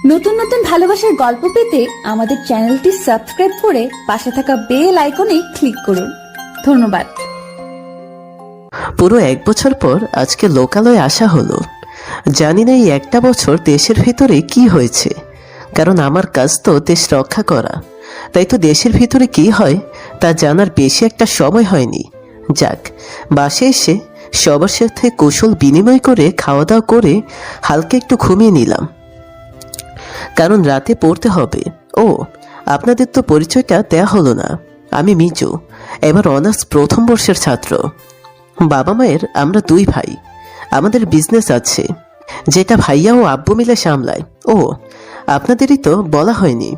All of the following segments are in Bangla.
নতুন নতুন ভালোবাসার গল্প পেতে আমাদের চ্যানেলটি সাবস্ক্রাইব করে পাশে থাকা বেল আইকনে ক্লিক করুন। ধন্যবাদ। পুরো 1 বছর পর আজকে লোকালয়ে আসা হলো। জানি না এই একটা বছর দেশের ভিতরে কি হয়েছে, কারণ আমার কাজ তো দেশ রক্ষা করা। তাই তো দেশের ভিতরে কি হয় তা জানার বেশি একটা সময় হয়নি। যাক, বাসে এসে সবার সাথে কৌশল বিনিময় করে খাওয়া দাওয়া করে হালকা একটু ঘুমিয়ে নিলাম, কারণ রাতে পড়তে হবে। ও, আপনাদের তো পরিচয়টা দেয়া হলো না। আমি মিজু, এবার অনার্স প্রথম বর্ষের ছাত্র। বাবা মায়ের আমরা 2 ভাই। আমাদের বিজনেস আছে, যেটা ভাইয়া ও আব্বু মিলে সামলায়। ও, আপনাদেরই তো বলা হয়নি,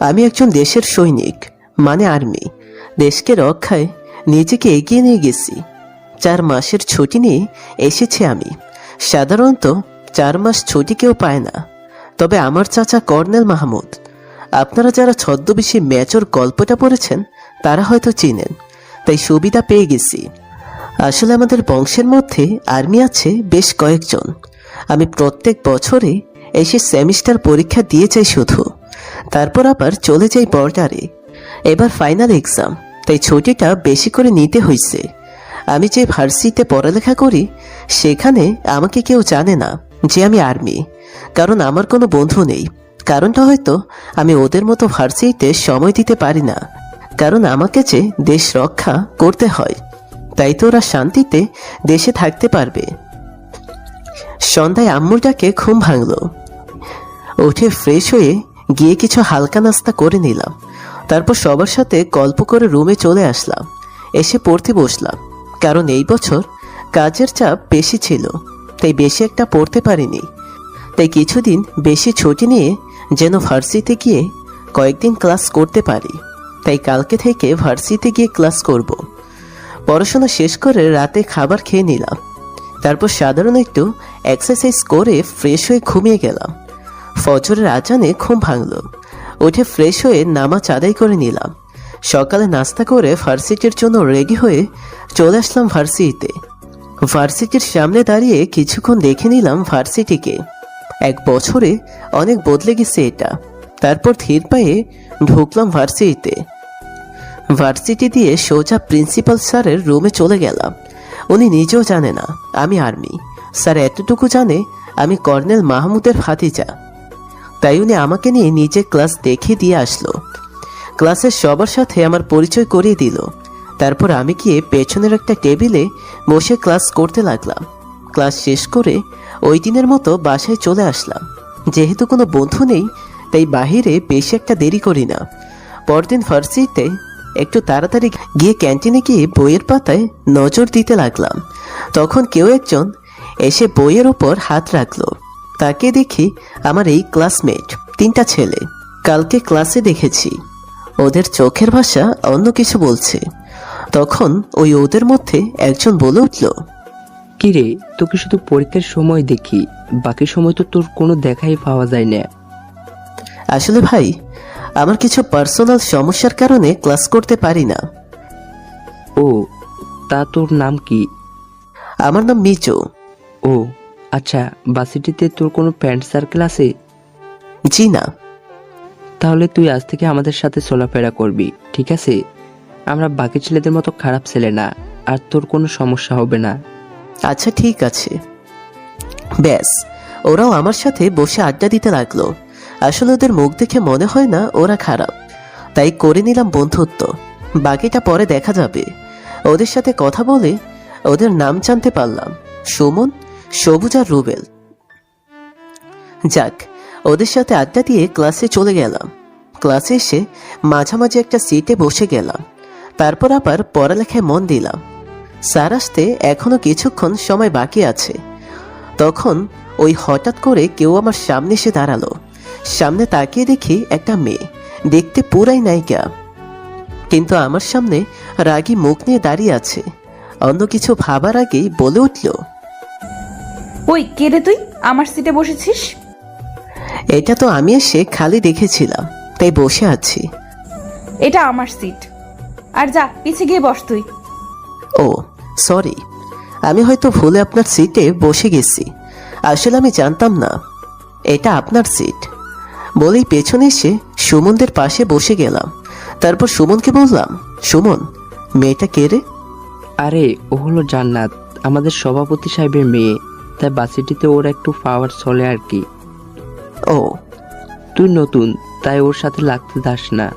আমি একজন দেশের সৈনিক, মানে আর্মি। দেশকে রক্ষায় নিজেকে এগিয়ে নিয়ে গেছি। 4 মাসের ছুটি নিয়ে এসেছি আমি। সাধারণত 4 মাস ছুটি কেউ পায় না, তবে আমার চাচা কর্নেল মাহমুদ, আপনারা যারা ছদ্মবেশী মেজর গল্পটা পড়েছেন তারা হয়তো চিনেন, তাই সুবিধা পেয়ে গেছি। আসলে আমাদের বংশের মধ্যে আর্মি আছে বেশ কয়েকজন। আমি প্রত্যেক বছরে এসে সেমিস্টার পরীক্ষা দিয়ে যাই শুধু, তারপর আবার চলে যাই বর্ডারে। এবার ফাইনাল এক্সাম, তাই ছুটিটা বেশি করে নিতে হয়েছে। আমি যে ভার্সিটিতে পড়ালেখা করি সেখানে আমাকে কেউ জানে না যে আমি আর্মি, কারণ আমার কোনো বন্ধু নেই। কারণটা হয়তো আমি ওদের মতো ভার্সিটিতে সময় দিতে পারি না, কারণ আমাকে যে দেশ রক্ষা করতে হয়। তাই তো ওরা শান্তিতে দেশে থাকতে পারবে। সন্ধ্যায় আম্মুর ডাকে ঘুম ভাঙলো। উঠে ফ্রেশ হয়ে গিয়ে কিছু হালকা নাস্তা করে নিলাম, তারপর সবার সাথে গল্প করে রুমে চলে আসলাম। এসে পড়তে বসলাম, কারণ এই বছর কাজের চাপ বেশি ছিল, তাই বেশি একটা পড়তে পারিনি। তাই কিছুদিন বেশি ছুটি নিয়ে যেন ভার্সিটিতে গিয়ে কয়েকদিন ক্লাস করতে পারি। তাই কালকে থেকে ভার্সিটিতে গিয়ে ক্লাস করব। পড়াশোনা শেষ করে রাতে খাবার খেয়ে নিলাম, তারপর সাধারণ একটু এক্সারসাইজ করে ফ্রেশ হয়ে ঘুমিয়ে গেলাম। ফজরের আজানে ঘুম ভাঙলো। উঠে ফ্রেশ হয়ে নামাজ আদায় করে নিলাম। সকালে নাস্তা করে ভার্সিটির জন্য রেডি হয়ে চলে আসলাম ভার্সিটিতে। ভার্সিটির সামনে দাঁড়িয়ে কিছুক্ষণ দেখে নিলাম ভার্সিটিকে। 1 বছরে অনেক বদলে গেছে এটা। তারপর ধীর পায়ে ঢুকলাম ভার্সিটিতে। ভার্সিটি দিয়ে সোজা প্রিন্সিপাল স্যারের রুমে চলে গেলাম। উনি নিজেও জানে না আমি আর্মি। স্যার এতটুকু জানে আমি কর্নেল মাহমুদের ভাতিজা, তাই উনি আমাকে নিয়ে নিজে ক্লাস দেখে দিয়ে আসলো। ক্লাসের সবার সাথে আমার পরিচয় করিয়ে দিল। তারপর আমি গিয়ে পেছনের একটা টেবিলে বসে ক্লাস করতে লাগলাম। ক্লাস শেষ করে ওই দিনের মতো বাসায় চলে আসলাম। যেহেতু কোনো বন্ধু নেই, তাই বাহিরে বেশি একটা দেরি করি না। পরদিন ভার্সিটিতে একটু তাড়াতাড়ি গিয়ে ক্যান্টিনে গিয়ে বইয়ের পাতায় নজর দিতে লাগলাম। তখন কেউ একজন এসে বইয়ের উপর হাত রাখলো। তাকে দেখি আমার এই ক্লাসমেট 3টা ছেলে। কালকে ক্লাসে দেখেছি ওদের চোখের ভাষা অন্য কিছু বলছে। তখন ওই ওদের মধ্যে একজন বলে উঠল, কিরে, তোকে শুধু পরীক্ষার সময় দেখি, বাকি সময় তো তোর কোনো দেখাই পাওয়া যায় না। আসলে ভাই, আমার কিছু পার্সোনাল সমস্যার কারণে ক্লাস করতে পারি না। ও, তা তোর নাম কি? আমার নাম মিজু। ও আচ্ছা, ভার্সিটিতে তোর কোনো ফ্রেন্ড সার্কেল আছে? জি না। তাহলে তুই আজ থেকে আমাদের সাথে চলাফেরা করবি, ঠিক আছে? আমরা বাকি ছেলেদের মতো খারাপ ছেলে না, আর তোর কোনো সমস্যা হবে না। আচ্ছা ঠিক আছে। ব্যাস, ওরাও আমার সাথে বসে আড্ডা দিতে লাগলো। আসলে ওদের মুখ দেখে মনে হয় না ওরা খারাপ, তাই করে নিলাম বন্ধুত্ব। বাকিটা পরে দেখা যাবে। ওদের সাথে কথা বলে ওদের নাম জানতে পারলাম, সুমন, সবুজ আর রুবেল। যাক, ওদের সাথে আড্ডা দিয়ে ক্লাসে চলে গেলাম। ক্লাসে এসে মাঝামাঝি একটা সিটে বসে গেলাম। তারপর আবার পড়ালেখায় মন দিলাম। স্যার আসতে এখনো কিছুক্ষণ সময় বাকি আছে। তখন ওই হঠাৎ করে কেউ আমার সামনে এসে দাঁড়ালো। সামনে তাকিয়ে দেখি একটা মেয়ে, দেখতে পুরাই নায়িকা, কিন্তু আমার সামনে রাগী মুখ নিয়ে দাঁড়িয়ে আছে। অন্য কিছু ভাবার আগেই বলে উঠল, ওই কে রে তুই, আমার সিটে বসেছিস? এটা তো আমি এসে খালি দেখেছিলাম, তাই বসে আছি। এটা আমার সিট, আর যা পিছে গিয়ে বস তুই। ও সরি, আমি হয়তো ভুলে আপনার সিটে বসে গেছি। আসলে আমি জানতাম না এটা আপনার সিট। বলেই পেছনে এসে সুমনদের পাশে বসে গেলাম। তারপর সুমনকে বললাম, সুমন, মেয়েটা কে রে? আরে ও হলো জান্নাত, আমাদের সভাপতি সাহেবের মেয়ে। তাই বাসিটিতে ওর একটু পাওয়ার চলে আর কি। ও, তুই নতুন, তাই ওর সাথে লাগতে দাস না।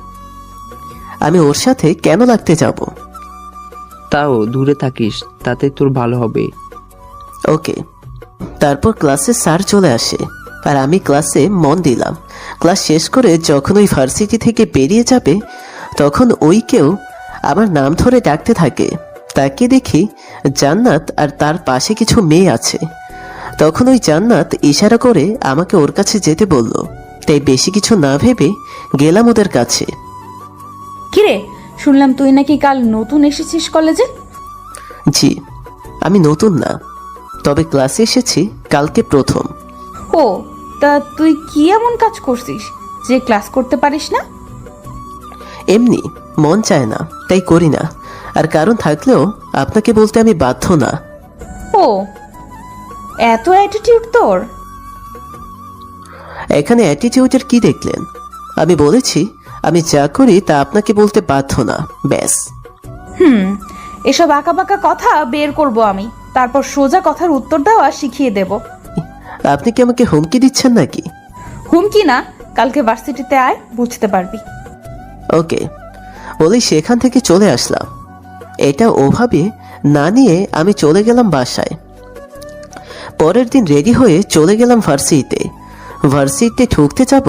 আমি ওর সাথে কেন লাগতে যাব? তাও দূরে থাকিস, তাতে তোর ভালো হবে। ওকে। তারপর ক্লাসে স্যার চলে আসে আর আমি ক্লাসে মন দিলাম। ক্লাস শেষ করে যখন ওই ভার্সিটি থেকে বেরিয়ে যাবে তখন ওই কেউ আমার নাম ধরে ডাকতে থাকে। তাকে দেখি জান্নাত আর তার পাশে কিছু মেয়ে আছে। তখন ওই জান্নাত ইশারা করে আমাকে ওর কাছে যেতে বলল। তাই বেশি কিছু না ভেবে গেলাম ওদের কাছে। কিরে, শুনলাম তুই নাকি কাল নতুন এসেছিস কলেজে? জি, আমি নতুন না, তবে ক্লাসে এসেছি কালকে প্রথম। ও, তা তুই কি এমন কাজ করছিস যে ক্লাস করতে পারিস না? এমনি মন চায় না, তাই করি না। আর কারণ থাকলেও আপনাকে বলতে আমি বাধ্য না। ও, এত অ্যাটিটিউড তোর? এখানে অ্যাটিটিউডের কি দেখলেন? আমি বলেছি আমি যা করি তা আপনাকে বলতে বাধ্য না, ব্যাস। এসব আঁকাবাঁকা কথা বের করব আমি, তারপর সোজা কথার উত্তর দেওয়া শিখিয়ে দেব। আপনি কি আমাকে হুমকি দিচ্ছেন নাকি? হুমকি না, কালকে ভার্সিটিতে আয়, বুঝতে পারবি। ওকে বলেই সেখান থেকে চলে আসলাম। এটা ওভাবে না নিয়ে আমি চলে গেলাম বাসায়। পরের দিন রেডি হয়ে চলে গেলাম ভার্সিটিতে। ভার্সিটিতে ঢুকতে যাব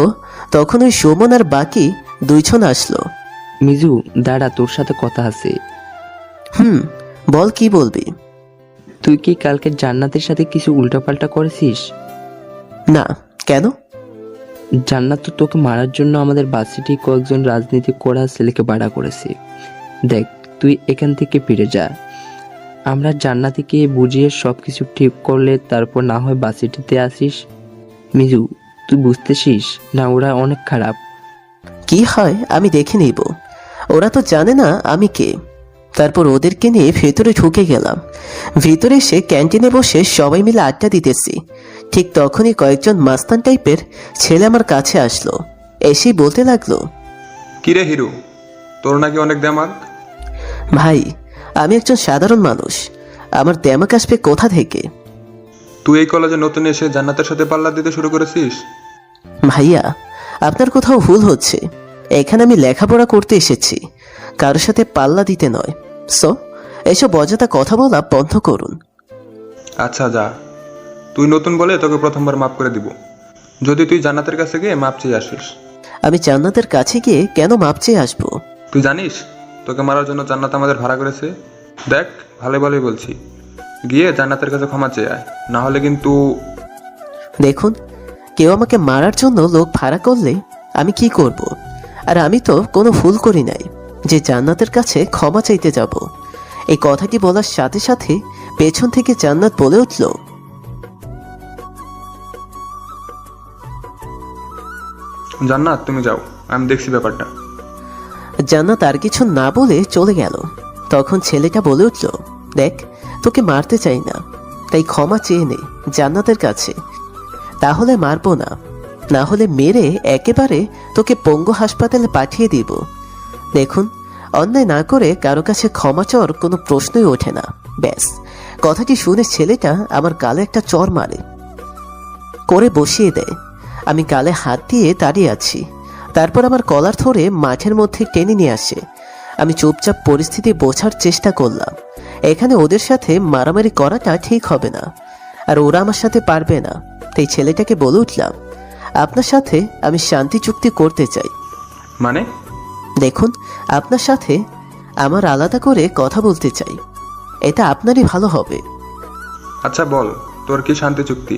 তখন ওই সুমন আর বাকি দুইজন আসলো। মিজু দাঁড়া, তোর সাথে কথা আছে। বল, কি বলবি? তুই কি কালকে জান্নাতের সাথে কিছু উল্টাপাল্টা করেছিস? না, কেন? জান্নাত তো তোকে মারার জন্য আমাদের ভার্সিটি কয়েকজন রাজনীতি করা ছেলেকে ভাড়া করেছে। দেখ, তুই এখান থেকে ফিরে যা। আমরা জান্নাতিকে বুঝিয়ে সবকিছু ঠিক করলে তারপর না হয় ভার্সিটিতে আসিস। মিজু, তুই বুঝতেছিস না, ওরা অনেক খারাপ। কি হয় আমি দেখে নিব। ওরা তো জানে না আমি কে। তারপর ওদেরকে নিয়ে ভেতরে ঢুকে গেলাম। ভিতরে এসে ক্যান্টিনে বসে সবাই মিলে আড্ডা দিতেছি। ঠিক তখনই কয়েকজন মাস্তান টাইপের ছেলে আমার কাছে আসলো। এসেই বলতে লাগলো, কিরে হিরো, তোর নাকি অনেক দেমাগ। ভাই, আমি একজন সাধারণ মানুষ, আমার দেমাক আসবে কোথা থেকে? তুই এই কলেজে নতুন এসে জান্নাতের সাথে পাল্লা দিতে শুরু করেছিস? ভাইয়া, আপনার কোথাও ভুল হচ্ছে। এখানে আমি লেখাপড়া করতে এসেছি, কারোর সাথে পাল্লা দিতে নয়। সো এসব অযথা কথা বলা বন্ধ করুন। আচ্ছা যা, তুই নতুন বলে তোকে প্রথমবার মাফ করে দিব, যদি তুই জান্নাতের কাছে গিয়ে মাপ চেয়ে আসিস। আমি জান্নাতের কাছে গিয়ে কেন মাপ চেয়ে আসবো? তুই জানিস তোকে মারার জন্য জান্নাত আমাদের ভাড়া করেছে। দেখ, ভালো ভালোই বলছি, গিয়ে জান্নাতের কাছে ক্ষমা চেয়ে আয়, না হলে কিন্তু। দেখুন, কেউ আমাকে মারার জন্য লোক ভাড়া করলে আমি কি করব? আর আমি তো কোনো ভুল করি নাই যে জান্নাতের কাছে ক্ষমা চাইতে যাব। এই কথাটি বলার সাথে সাথে পেছন থেকে জান্নাত বলে উঠল, জান্নাত তুমি যাও, আমি দেখছি ব্যাপারটা। জান্নাত আর কিছু না বলে চলে গেল। তখন ছেলেটা বলে উঠল, দেখ, তোকে মারতে চাই না, তাই ক্ষমা চেয়ে নে জান্নাতের কাছে, তাহলে মারবো না। না হলে মেরে একেবারে তোকে পঙ্গু হাসপাতালে পাঠিয়ে দিব। দেখুন, অন্যায় না করে কারো কাছে ক্ষমা চাওয়ার কোনো প্রশ্নই ওঠে না। ব্যাস, কথাটি শুনে ছেলেটা আমার গালে একটা চর মারে, করে বসিয়ে দেয়। আমি গালে হাত দিয়ে দাঁড়িয়ে আছি। তারপর আমার কলার ধরে মাঠের মধ্যে টেনে নিয়ে আসে। আমি চুপচাপ পরিস্থিতি বোঝার চেষ্টা করলাম। এখানে ওদের সাথে মারামারি করাটা ঠিক হবে না, আর ওরা আমার সাথে পারবে না। তাই ছেলেটাকে বলে উঠলাম, আপনার সাথে আমি শান্তি চুক্তি করতে চাই। মানে? দেখুন, আপনার সাথে আমার আলাদা করে কথা বলতে চাই, এটা আপনারই ভালো হবে। আচ্ছা বল, তোর কি শান্তি চুক্তি?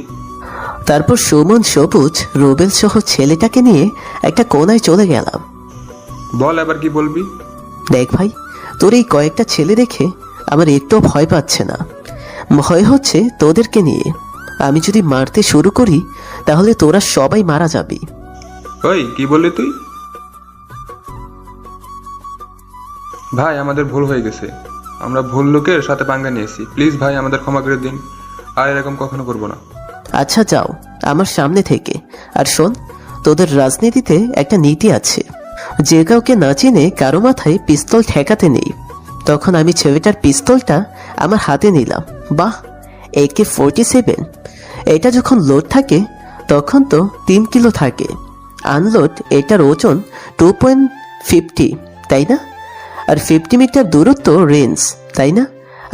তারপর সুমন, সবুজ, রুবেল সহ ছেলেটাকে নিয়ে একটা কোনায় চলে গেলাম। বল এবার কি বলবি? দেখ ভাই, তোর এই কয়েকটা ছেলে দেখে আমার একটু ভয় পাচ্ছে না। ভয় হচ্ছে তোদেরকে নিয়ে। আমি যদি মারতে শুরু করি তাহলে তোরা সবাই মারা যাবি। ওই কি বললি তুই? ভাই, আমাদের ভুল হয়ে গেছে, আমরা ভুল লোকের সাথে পাঙ্গা নিয়েছি, প্লিজ ভাই আমাদের ক্ষমা করে দিন, আর এরকম কখনো করবো না। আচ্ছা যাও আমার সামনে থেকে। আর শোন, তোদের রাজনীতিতে একটা নীতি আছে, যে কাউকে না চিনে কারো মাথায় পিস্তল ঠেকাতে নেই। তখন আমি ছেলেটার পিস্তলটা আমার হাতে নিলাম। বাহ, AK-47। এটা যখন লোড থাকে তখন তো 3 কিলো থাকে, আনলোড এটার ওজন 2.50, তাই না? আর 50 মিটার দূরত্ব রেঞ্জ, তাই না?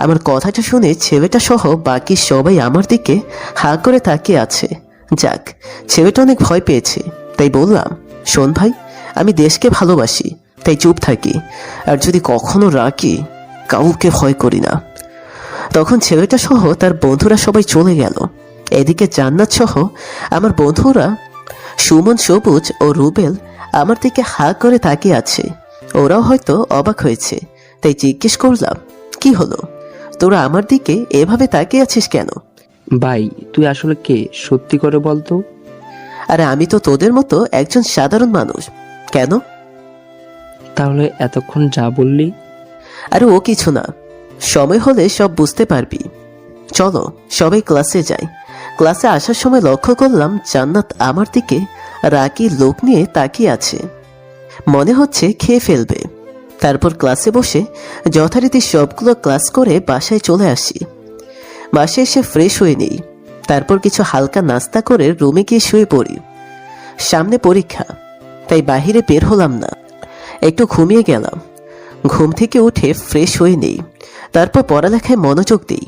আমার কথাটা শুনে ছেলেটা সহ বাকি সবাই আমার দিকে হা করে তাকিয়ে আছে। যাক, ছেলেটা অনেক ভয় পেয়েছে, তাই বললাম, শোন ভাই, আমি দেশকে ভালোবাসি, তাই চুপ থাকি, আর যদি কখনো রাখি কাউকে ভয় করি না। তখন ছেলেটা সহ তার বন্ধুরা সবাই চলে গেল। এদিকে জান্নাত সহ আমার বন্ধুরা সুমন, সবুজ ও রুবেল আমার দিকে হা করে তাকিয়ে আছে। ওরাও হয়তো অবাক হয়েছে, তাই জিজ্ঞেস করলাম, কি হলো, তোরা আমার দিকে এভাবে তাকিয়ে আছিস কেন? ভাই তুই আসলে কে, সত্যি করে বলতো। আরে আমি তো তোদের মতো একজন সাধারণ মানুষ। কেন? তাহলে এতক্ষণ যা বললি? আরে ও কিছু না, সময় হলে সব বুঝতে পারবি। চলো সবাই ক্লাসে যাই। ক্লাসে আসার সময় লক্ষ্য করলাম জান্নাত আমার দিকে রাগী লোক নিয়ে তাকিয়ে আছে, মনে হচ্ছে খেয়ে ফেলবে। তারপর ক্লাসে বসে যথারীতি সবগুলো ক্লাস করে বাসায় চলে আসি। বাসায় এসে ফ্রেশ হয়ে নেই, তারপর কিছু হালকা নাস্তা করে রুমে গিয়ে শুয়ে পড়ি। সামনে পরীক্ষা, তাই বাহিরে বের হলাম না, একটু ঘুমিয়ে গেলাম। ঘুম থেকে উঠে ফ্রেশ হয়ে নেই, তারপর পড়ালেখায় মনোযোগ দিই।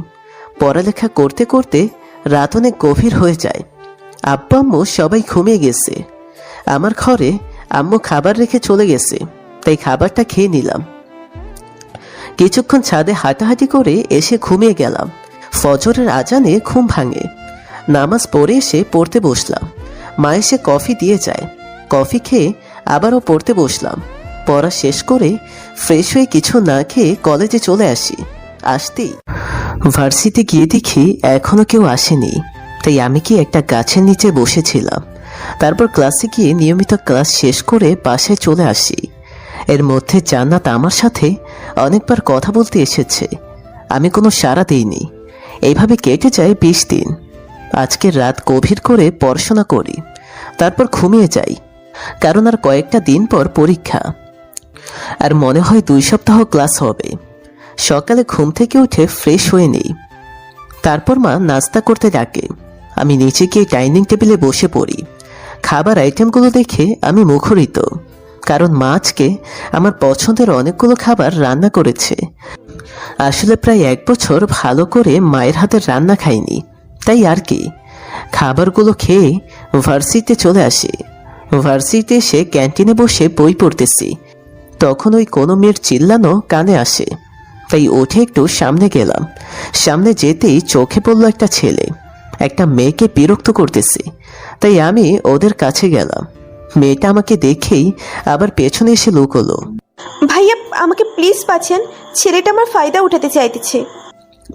পড়ালেখা করতে করতে রাত অনেক গভীর হয়ে যায়। আব্বু আম্মু সবাই ঘুমিয়ে গেছে। আমার ঘরে আম্মু খাবার রেখে চলে গেছে, তাই খাবারটা খেয়ে নিলাম। কিছুক্ষণ ছাদে হাঁটাহাঁটি করে এসে ঘুমিয়ে গেলাম। ফজরের আজানে ঘুম ভাঙে। নামাজ পড়ে এসে পড়তে বসলাম। মা এসে কফি দিয়ে যায়। কফি খেয়ে আবারও পড়তে বসলাম। পড়া শেষ করে ফ্রেশ হয়ে কিছু না খেয়ে কলেজে চলে আসি। আসতেই ভার্সিটি গিয়ে দেখি এখনো কেউ আসেনি, তাই আমি কি একটা গাছের নিচে বসেছিলাম। তারপর ক্লাসে গিয়ে নিয়মিত ক্লাস শেষ করে বাসায় চলে আসি। এর মধ্যে জান্নাত আমার সাথে অনেকবার কথা বলতে এসেছে, আমি কোনো সাড়া দিইনি। এইভাবে কেটে যায় 20 দিন। আজকে রাত গভীর করে পড়াশোনা করি, তারপর ঘুমিয়ে যাই, কারণ আর কয়েকটা দিন পর পরীক্ষা। আর মনে হয় 2 সপ্তাহ ক্লাস হবে। সকালে ঘুম থেকে উঠে ফ্রেশ হয়ে নেই, তারপর মা নাস্তা করতে ডাকে। আমি নিচে গিয়ে ডাইনিং টেবিলে বসে পড়ি। খাবার আইটেমগুলো দেখে আমি মুখরিত, কারণ মা আজকে আমার পছন্দের অনেকগুলো খাবার রান্না করেছে। আসলে প্রায় 1 বছর ভালো করে মায়ের হাতের রান্না খাইনি, তাই আর কি। খাবারগুলো খেয়ে ভার্সিটিতে চলে আসি। ভার্সিটিতে এসে ক্যান্টিনে বসে বই পড়তেছি, তখন ওই কোনো মেয়ের চিল্লানো কানে আসে, তাই উঠে একটু সামনে গেলাম। সামনে যেতেই চোখে পড়ল একটা ছেলে একটা মেয়েকে বিরক্ত করতেছে, তাই আমি ওদের কাছে গেলাম। মেয়েটা আমাকে দেখেই আবার পেছনে এসে লুকোলো। ভাইয়া আমাকে প্লিজ বাঁচান, ছেলেটা আমার ফায়দা উঠাতে চাইতেছে।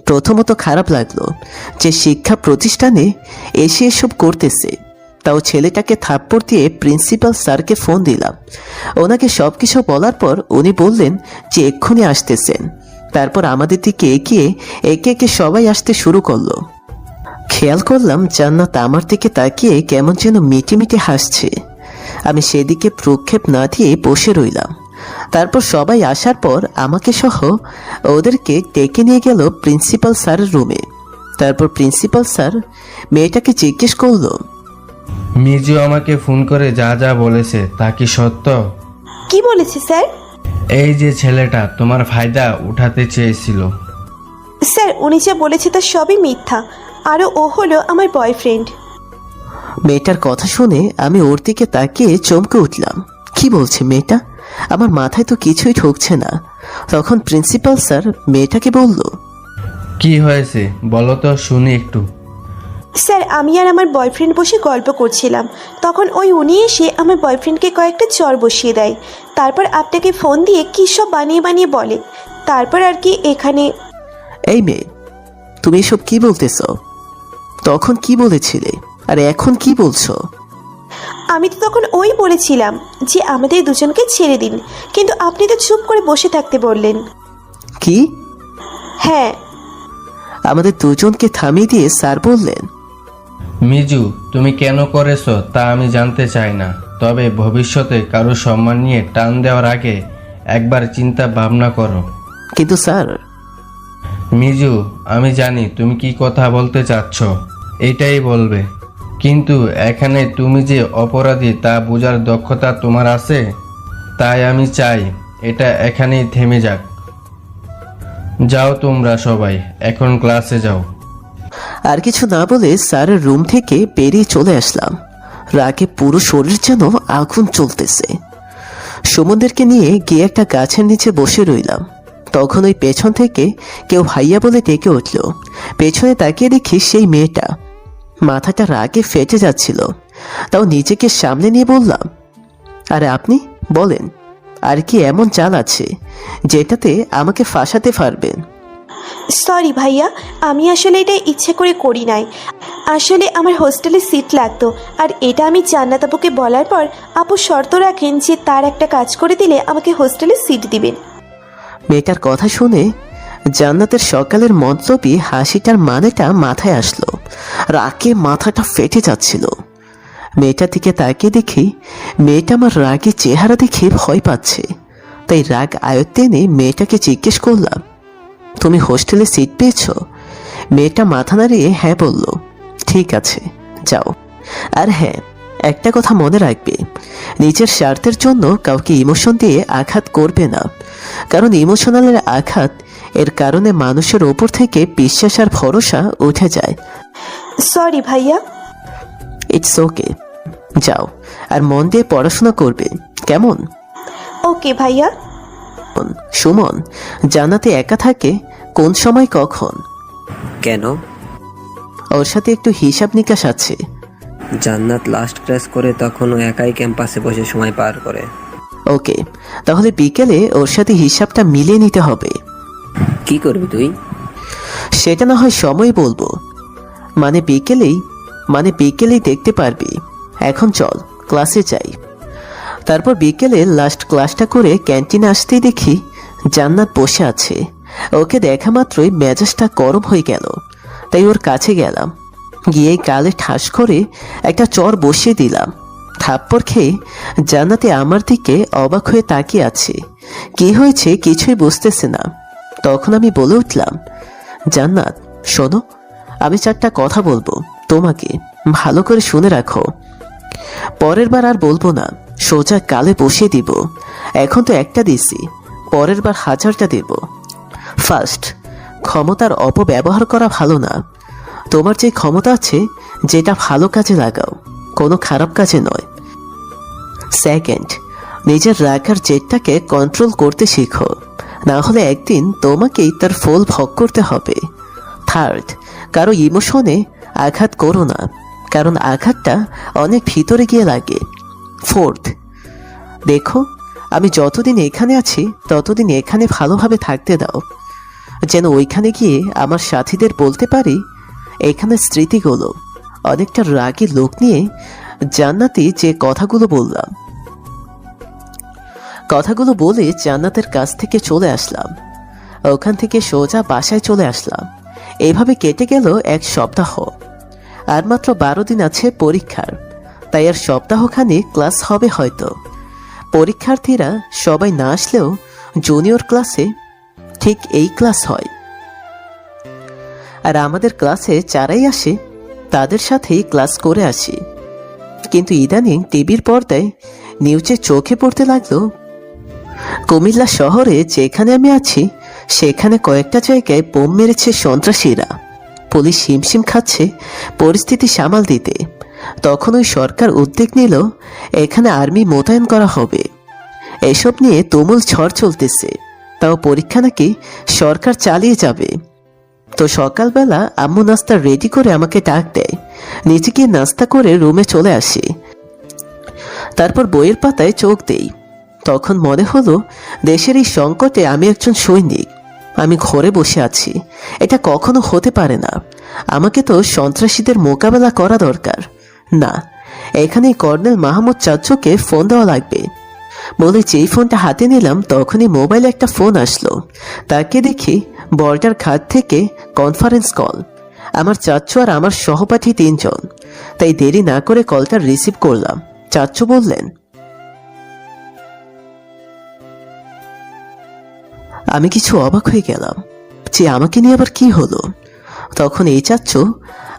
প্রথমত খারাপ লাগলো যে শিক্ষা প্রতিষ্ঠানে এসে এসব করতেছে, তাও ছেলেটাকে থাপ্পড় দিয়ে প্রিন্সিপাল স্যারকে ফোন দিলাম। ওনাকে সব কিছু বলার পর উনি বললেন যে এক্ষুনি আসতেছেন। তারপর আমাদের দিকে এগিয়ে একে একে সবাই আসতে শুরু করলো। খেয়াল করলাম জান্নাত আমার দিকে তাকিয়ে কেমন যেন মিটি মিটি হাসছে। আমি সেদিকে প্রক্ষেপ না দিয়ে বসে রইলাম। তারপর সবাই আসার পর আমাকে সহ ওদেরকে ডেকে নিয়ে গেল প্রিন্সিপাল স্যারের রুমে। তারপর প্রিন্সিপাল স্যার মেয়েটাকে জিজ্ঞেস করলো, মিজু আমাকে ফোন করে যা যা বলেছে তা কি সত্য? কি বলেছে স্যার? এই যে ছেলেটা তোমার ফায়দা উঠাতে চেয়েছিল। স্যার উনি যা বলেছে তা সবই মিথ্যা, আরও ও হলো আমার বয়ফ্রেন্ড। মেয়েটার কথা শুনে আমি ওর দিকে তাকিয়ে চমকে উঠলাম। কি বলছে মেয়েটা? আমার মাথায় তো কিছুই ঢুকছে না। তখন প্রিন্সিপাল স্যার মেয়েটাকে বলল, কি হয়েছে বলো তো শুনি একটু। স্যার আমি আর আমার বয়ফ্রেন্ড বসে গল্প করছিলাম, তখন উনি এসে আমার বয়ফ্রেন্ডকে কয়েকটা চর বসিয়ে দেয়। তারপর আপনাকে ফোন দিয়ে কী সব বানিয়ে বানিয়ে বলে। তারপর আর কি এখানে। এই মেয়ে, তুমি এসব কি বলতেছ? তখন কি বলেছিলে আর এখন কি বলছো? আমি তো তখন বলেছিলাম যে আমাদের দুজনকে ছেড়ে দিন, কিন্তু আপনি তো চুপ করে বসে থাকতে বললেন। কি? হ্যাঁ। আমাদের দুজনকে থামিয়ে দিয়ে স্যার বললেন, মিজু, তুমি কেন করেছো তা আমি জানতে চাই না, তবে ভবিষ্যতে কারো সম্মান নিয়ে টান দেওয়ার আগে একবার চিন্তা ভাবনা করো। কিন্তু স্যার, মিজু, আমি জানি তুমি কি কথা বলতে চাচ্ছ, এটাই বলবে, কিন্তু এখানে তুমি যে অপরাধী তা বোঝার দক্ষতা তোমার আছে, তাই আমি চাই এটা এখানেই থেমে যাক। যাও তোমরা সবাই, এখন ক্লাসে যাও। আর কিছু না বলে স্যারের রুম থেকে বেরিয়ে চলে আসলাম। রাগে পুরো শরীর যেন আগুন চলতেছে। সুমনদেরকে নিয়ে গিয়ে একটা গাছের নিচে বসে রইলাম। তখন ওই পেছন থেকে কেউ ভাইয়া বলে ডেকে উঠল। পেছনে তাকিয়ে দেখি সেই মেয়েটা। মাথাটা রাগে ফেটে যাচ্ছিল, তাও নিজেকে সামনে নিয়ে বললাম, আরে আপনি বলেন, আর কি এমন চাল আছে যেটাতে আমাকে ফাঁসাতে পারবেন? সরি ভাইয়া, আমি আসলে এটা ইচ্ছে করে করি নাই। আসলে আমার হোস্টেলে সিট লাগতো, আর এটা আমি জান্নাত আপুকে বলার পর আপু শর্ত রাখেন যে তার একটা কাজ করে দিলে আমাকে হোস্টেলে সিট দিবেন। মেয়েটার কথা শুনে জান্নাতের সকালের মতলবী হাসিটার মানেটা মাথায় আসলো। রাগে মাথাটা ফেটে যাচ্ছিল। মেয়েটার দিকে তাকিয়ে দেখি মেয়েটা আমার রাগে চেহারা দেখে ভয় পাচ্ছে। তাই রাগ আয়ত্তে এনে মেয়েটাকে জিজ্ঞেস করলাম, তুমি হোস্টেলে সিট পেয়েছ? মেয়েটা মাথা নাড়িয়ে হ্যাঁ বলল। ঠিক আছে, যাও। আর হ্যাঁ, একটা কথা মনে রাখবে, নিজের স্বার্থের জন্য কাউকে ইমোশন দিয়ে আঘাত করবে না, কারণ ইমোশনালের আঘাত এর কারণে মানুষের ওপর থেকে বিশ্বাস আর ভরসা উঠে যায়। সরি ভাইয়া। ইটস ওকে, যাও। আর মন দিয়ে পড়াশোনা করবে, কেমন? ওকে ভাইয়া। সুমন জান্নাতে একা থাকে কোন সময় কখন? কেন? ওর সাথে একটু হিসাব নিকাশ আছে। জান্নাত লাস্ট ক্লাস করে তখন ও একাই ক্যাম্পাসে বসে সময় পার করে। ওকে, তাহলে বিকেলে ওর সাথে হিসাবটা মিলিয়ে নিতে হবে। কি করবি তুই? সেটা না হয় সময় বলবো, মানে বিকেলেই দেখতে পারবি। এখন চল ক্লাসে যাই। তারপর বিকেলে লাস্ট ক্লাসটা করে ক্যান্টিনে আসতেই দেখি জান্নাত বসে আছে। ওকে দেখা মাত্রই মেজাজটা গরম হয়ে গেল, তাই ওর কাছে গেলাম। গিয়ে গালে ঠাস করে একটা চর বসিয়ে দিলাম। থাপ্পড় খেয়ে জান্নাতে আমার দিকে অবাক হয়ে তাকিয়ে আছে। কি হয়েছে কিছুই বুঝতেছে না। তখন আমি বলে উঠলাম, জান্নাত শোনো, আমি চারটা কথা বলবো, তোমাকে ভালো করে শুনে রাখো। পরের বার আর বলবো না, সোজা গালে বসিয়ে দিব। এখন তো একটা দিছি, পরের বার 1000টা দেব। ফার্স্ট, ক্ষমতার অপব্যবহার করা ভালো না। তোমার যে ক্ষমতা আছে যেটা ভালো কাজে লাগাও, কোনো খারাপ কাজে নয়। সেকেন্ড, নিজের রাগার জেদটাকে কন্ট্রোল করতে শিখো, না হলে একদিন তোমাকেই তার ফল ভোগ করতে হবে। থার্ড, কারো ইমোশনে আঘাত করো না, কারণ আঘাতটা অনেক ভিতরে গিয়ে লাগে। ফোর্থ, দেখো আমি যতদিন এখানে আছি ততদিন এখানে ভালোভাবে থাকতে দাও, যেন ওইখানে গিয়ে আমার সাথীদের বলতে পারি এখানে স্মৃতিগুলো। অনেকটা রাগী লোক নিয়ে জান্নাতি যে কথাগুলো বললাম, কথাগুলো বলে জান্নাতের কাছ থেকে চলে আসলাম। ওখান থেকে সোজা বাসায় চলে আসলাম। এইভাবে কেটে গেল 1 সপ্তাহ। আর মাত্র 12 দিন আছে পরীক্ষার, তাই আর সপ্তাহখানি ক্লাস হবে হয়তো। পরীক্ষার্থীরা সবাই না আসলেও জুনিয়র ক্লাসে ঠিক এই ক্লাস হয়। আর আমাদের ক্লাসে যারাই আসে তাদের সাথেই ক্লাস করে আসি। কিন্তু ইদানিং টিভির পর্দায় নিউজে চোখে পড়তে লাগলো, কুমিল্লা শহরে যেখানে আমি আছি সেখানে কয়েকটা জায়গায় বোম মেরেছে সন্ত্রাসীরা। পুলিশ হিমশিম খাচ্ছে পরিস্থিতি সামাল দিতে। তখন ওই সরকার উদ্যোগ নিল এখানে আর্মি মোতায়েন করা হবে। এসব নিয়ে তুমুল ঝড় চলতেছে। তাও পরীক্ষা নাকি সরকার চালিয়ে যাবে। তো সকালবেলা আম্মু নাস্তা রেডি করে আমাকে ডাক দেয়। নিচে গিয়ে নাস্তা করে রুমে চলে আসি। তারপর বইয়ের পাতায় চোখ দেই। তখন মনে হলো দেশের এই সংকটে আমি একজন সৈনিক। আমি ঘরে বসে আছি, এটা কখনো হতে পারে না। আমাকে তো সন্ত্রাসীদের মোকাবেলা করা দরকার। না, এখানে কর্নেল মাহমুদ চাচুকে ফোন দেওয়া লাগবে বলে যেই ফোনটা হাতে নিলাম তখনই মোবাইলে একটা ফোন আসলো। তাকে দেখি বর্ডার ঘাট থেকে কনফারেন্স কল। আমার চাচ্চু আর আমার সহপাঠী 3 জন। তাই দেরি না করে কলটা রিসিভ করলাম। চাচ্চু বললেন, আমি কিছু অবাক হয়ে গেলাম যে আমাকে নিয়ে আবার কি হলো। তখন এই চাচ্চু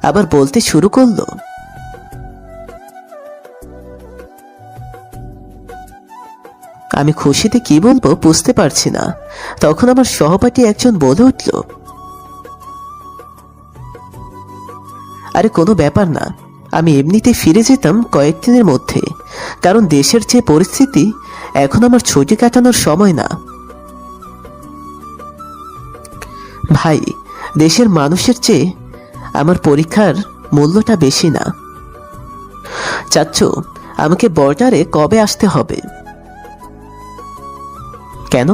আবার বলতে শুরু করলো, আমি খুশিতে কি বলবো বুঝতে পারছি না। তখন আমার সহপাঠী একজন বলে উঠল, আরে কোনো ব্যাপার না, আমি এমনিতে ফিরে যেতাম কয়েকদিনের মধ্যে, কারণ দেশের যে পরিস্থিতি এখন আমার ছুটি কাটানোর সময় না। ভাই, দেশের মানুষের চেয়ে আমার পরীক্ষার মূল্যটা বেশি না। চাচ্চু, আমাকে বর্ডারে কবে আসতে হবে? কেন?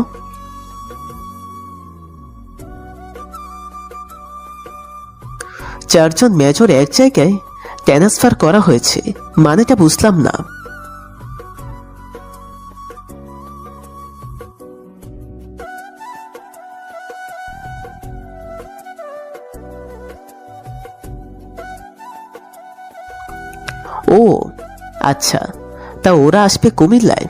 চারজন মেজর এক জায়গায় ট্রান্সফার করা হয়েছে, মানেটা বুঝলাম না। ও আচ্ছা, তা ওরা আসবে কুমিল্লায়?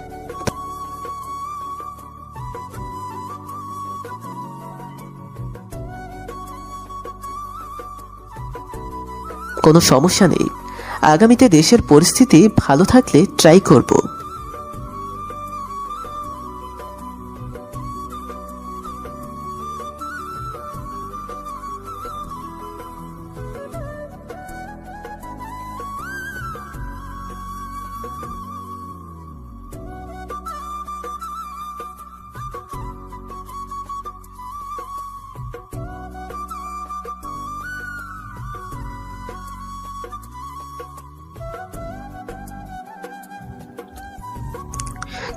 কোনো সমস্যা নেই, আগামীতে দেশের পরিস্থিতি ভালো থাকলে ট্রাই করব।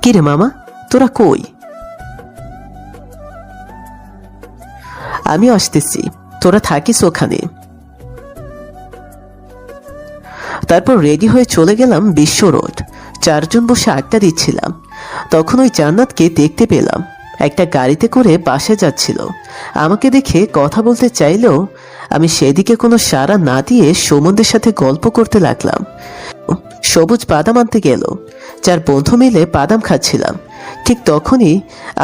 কিরে মামা, তোরা কই? আমিও আসতেছি, তোরা থাকিস ওখানে। তারপর রেডি হয়ে চলে গেলাম বিশ্ব রোড। 4 জন বসে আড্ডা দিচ্ছিলাম। তখন ওই জান্নাতকে দেখতে পেলাম, একটা গাড়িতে করে বাসে যাচ্ছিল। আমাকে দেখে কথা বলতে চাইলেও আমি সেদিকে কোনো সাড়া না দিয়ে সুমনদের সাথে গল্প করতে লাগলাম। সবুজ বাদাম আনতে গেল, 4 বন্ধু মিলে বাদাম খাচ্ছিলাম। ঠিক তখনই